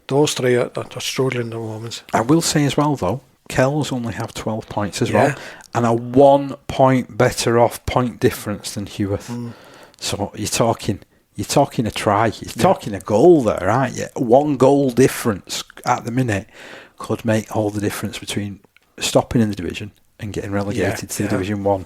those three are struggling at the moment. I will say as well though, Kells only have 12 points as well, and are 1 point better off point difference than Heworth. So you're talking a try, you're talking a goal there, aren't you? 1 goal difference at the minute could make all the difference between stopping in the division and getting relegated to Division 1.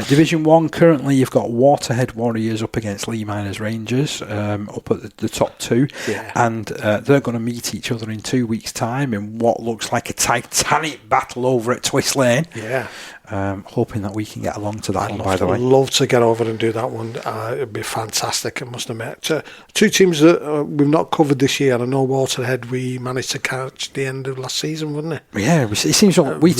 Division 1, currently you've got Waterhead Warriors up against Lee Miners Rangers up at the top two, and they're going to meet each other in 2 weeks' time in what looks like a titanic battle over at Twist Lane. Hoping that we can get along to that one, by the way. I'd love to get over and do that one. It'd be fantastic, I must admit. Two teams that we've not covered this year. I know Waterhead we managed to catch the end of last season, wouldn't it? Yeah, it seems like we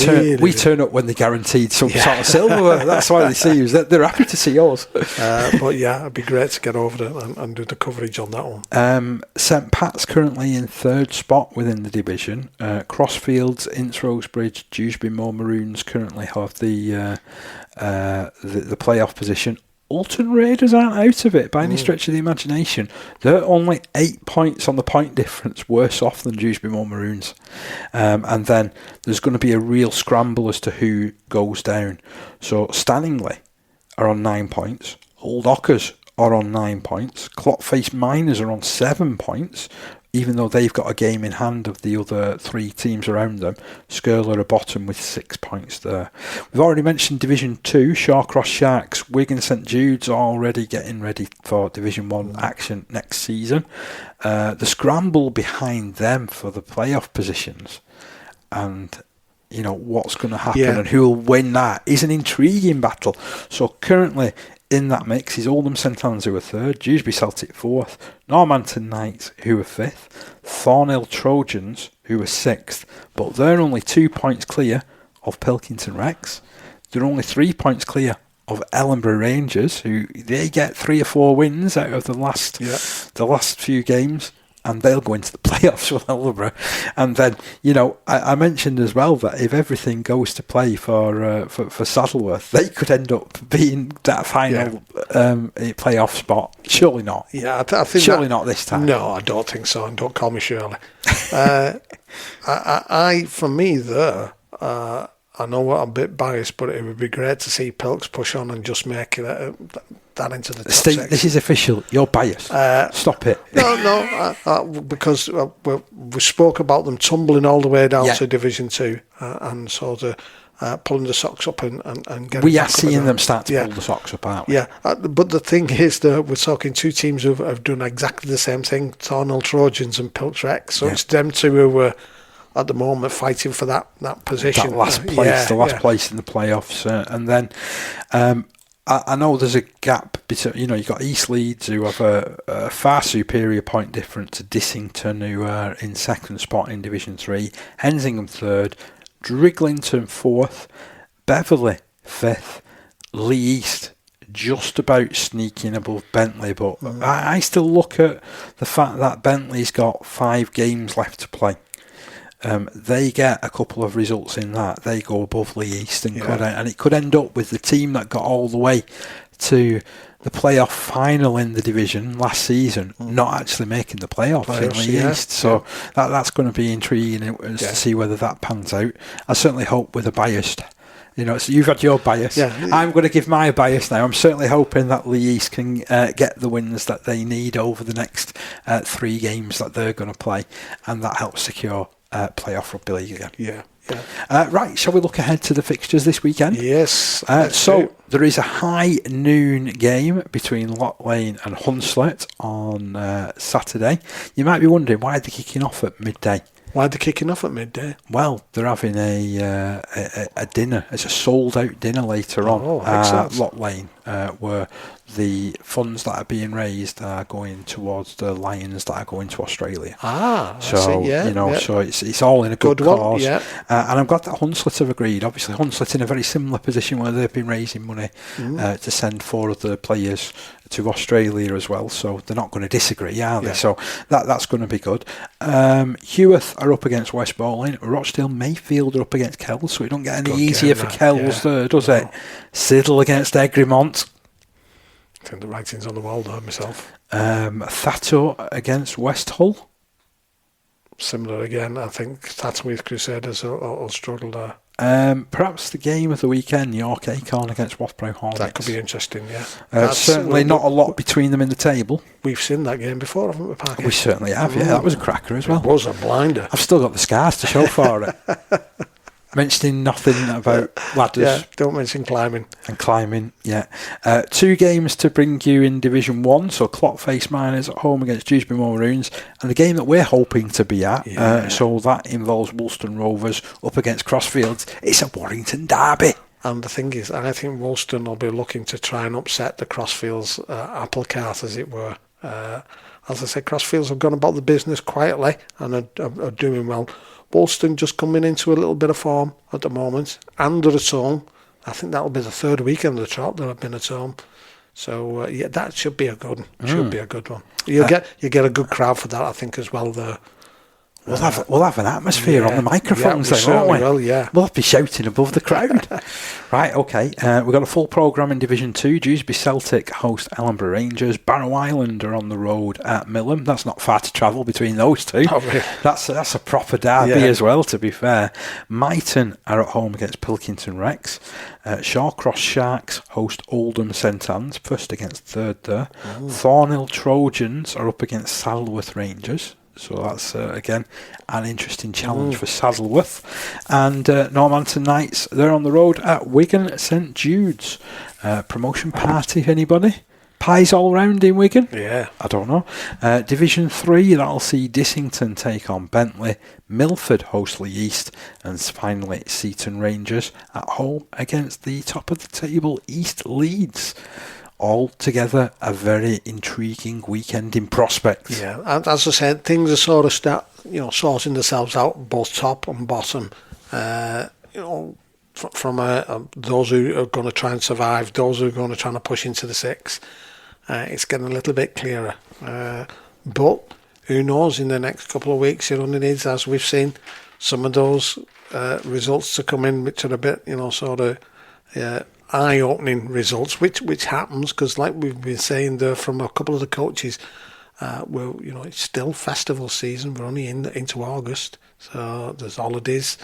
turn up when they guaranteed some sort of silverware. That's why they see us. They're happy to see us. But it'd be great to get over it and do the coverage on that one. St Pat's currently in 3rd spot within the division. Crossfields, Ince Rosebridge, Dewsbury Moor Maroons currently have the playoff position. Alton Raiders aren't out of it by any stretch of the imagination. They're only 8 points on the point difference worse off than Dewsbury Moor Maroons. And then there's going to be a real scramble as to who goes down. So Stanningley are on 9 points. Old Ockers are on 9 points. Clockface Miners are on 7 points, even though they've got a game in hand of the other 3 teams around them. Skirler are bottom with 6 points there. We've already mentioned Division 2, Shawcross Sharks, Wigan St Jude's already getting ready for Division 1 action next season. The scramble behind them for the playoff positions and what's going to happen and who will win that is an intriguing battle. So currently in that mix is Oldham St Anne's, who are 3rd, Dewsbury Celtic 4th, Normanton Knights, who are 5th, Thornhill Trojans, who are 6th, but they're only 2 points clear of Pilkington Rex. They're only 3 points clear of Ellenborough Rangers, who they get 3 or 4 wins out of the last few games, and they'll go into the playoffs with Ellenborough. And then, I mentioned as well that if everything goes to play for Saddleworth, they could end up being that final playoff spot. Surely not. Yeah, I think surely not this time. No, I don't think so. And don't call me Shirley. For me, there. I know I'm a bit biased, but it would be great to see Pilks push on and just make that into the top Steve, 6. This is official. You're biased. Stop it. No, because we spoke about them tumbling all the way down to Division 2 and sort of pulling the socks up and getting we back are seeing them start to pull the socks up, aren't we? Yeah, but the thing is that we're talking 2 teams who have done exactly the same thing, Thornhill Trojans and Pilks Rex. So it's them 2 who are at the moment fighting for that position. That last place, place in the playoffs. And then I know there's a gap between, you've got East Leeds, who have a far superior point difference to Dissington, who are in 2nd spot in Division 3, Hensingham 3rd, Driglington 4th, Beverley 5th, Lee East just about sneaking above Bentley, but I still look at the fact that Bentley's got 5 games left to play. they get a couple of results in that, they go above Lee East and it could end up with the team that got all the way to the playoff final in the division last season not actually making the playoffs in Lee East. So that's going to be intriguing to see whether that pans out. I certainly hope with a biased. So you've had your bias. Yeah. I'm going to give my bias now. I'm certainly hoping that Lee East can get the wins that they need over the next 3 games that they're going to play, and that helps secure playoff rugby league again. Yeah. Right, shall we look ahead to the fixtures this weekend? Yes. There is a high noon game between Loch Lane and Hunslet on Saturday. You might be wondering, why are they kicking off at midday? Why are they kicking off at midday? Well, they're having a dinner. It's a sold-out dinner later on at Loch Lane, where the funds that are being raised are going towards the Lions that are going to Australia. So it's all in a good cause. And I'm glad that Hunslet have agreed. Obviously, Hunslet in a very similar position where they've been raising money to send 4 of the players to Australia as well, so they're not going to disagree, are they? So that's going to be good. Heworth are up against West Bowling. Rochdale Mayfield are up against Kells, so it don't get any easier for Kells there, does it? Siddle against Egremont. I think the writing's on the wall there myself. Thatto against West Hull. Similar again. I think Thatto with Crusaders will struggle there. Perhaps the game of the weekend, York Acorn against Wafbrow Hornets. That could be interesting, yeah. Certainly not a lot between them in the table. We've seen that game before, haven't we, Parker? We certainly have, yeah. That was a cracker as well. It was a blinder. I've still got the scars to show for it. Mentioning nothing about ladders. Yeah, don't mention climbing. And climbing, yeah. 2 games to bring you in Division 1. So Clockface Miners at home against Dewsbury Maroons. And the game that we're hoping to be at. So that involves Woolston Rovers up against Crossfields. It's a Warrington derby. And the thing is, I think Woolston will be looking to try and upset the Crossfields apple cart, as it were. As I said, Crossfields have gone about the business quietly and are doing well. Woolston just coming into a little bit of form at the moment, and they're at home. I think that'll be the 3rd weekend of the trot that have been at home. So that should be a good one. Should be a good one. You get a good crowd for that, I think, as well. We'll have an atmosphere on the microphones then, won't we? Will, yeah. We'll have to be shouting above the crowd. Right, okay. We've got a full programme in Division 2. Dewsbury Celtic host Ellenborough Rangers. Barrow Island are on the road at Millham. That's not far to travel between those two. Oh, really? That's a proper derby as well, to be fair. Myton are at home against Pilkington Rex. Shawcross Sharks host Oldham St Anne's, 1st against 3rd there. Thornhill Trojans are up against Saddleworth Rangers. So that's, again, an interesting challenge for Saddleworth. And Normanton Knights, they're on the road at Wigan St Jude's. Promotion party, anybody? Pies all round in Wigan? Yeah. I don't know. Division 3, that'll see Dissington take on Bentley. Milford host Lee East. And finally, Seaton Rangers at home against the top of the table, East Leeds. Altogether, a very intriguing weekend in prospect. Yeah, and as I said, things are sort of sorting themselves out, both top and bottom. From those who are going to try and survive, those who are going to try and push into the 6. It's getting a little bit clearer. But who knows? In the next couple of weeks, it only needs, as we've seen, some of those results to come in, which are a bit, eye-opening results, which happens because, like we've been saying there from a couple of the coaches, it's still festival season. We're only into August, so there's holidays.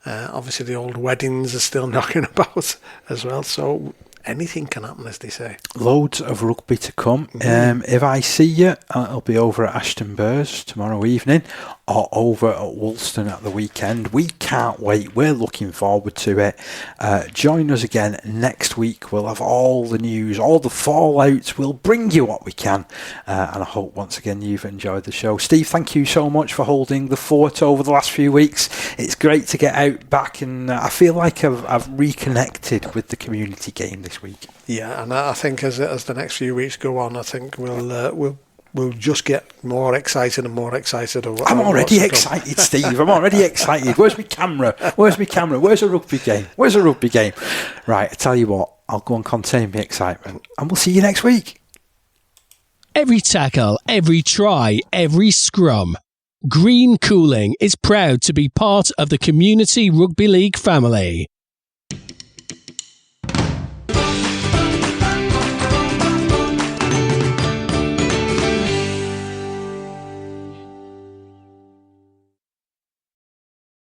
Obviously, the old weddings are still knocking about as well. So anything can happen, as they say. Loads of rugby to come. If I see you, I'll be over at Ashton Burrs tomorrow evening, or over at Woolston at the weekend. We can't wait. We're looking forward to it. Join us again next week. We'll have all the news, all the fallouts. We'll bring you what we can. And I hope once again you've enjoyed the show. Steve, thank you so much for holding the fort over the last few weeks. It's great to get out back, and I feel like I've reconnected with the community game this week. Yeah, and I think as the next few weeks go on, I think we'll just get more excited and more excited. I'm already excited, Steve. I'm already excited. Where's my camera? Where's a rugby game? Right, I tell you what, I'll go and contain my excitement, and we'll see you next week. Every tackle, every try, every scrum. Green Cooling is proud to be part of the Community Rugby League family.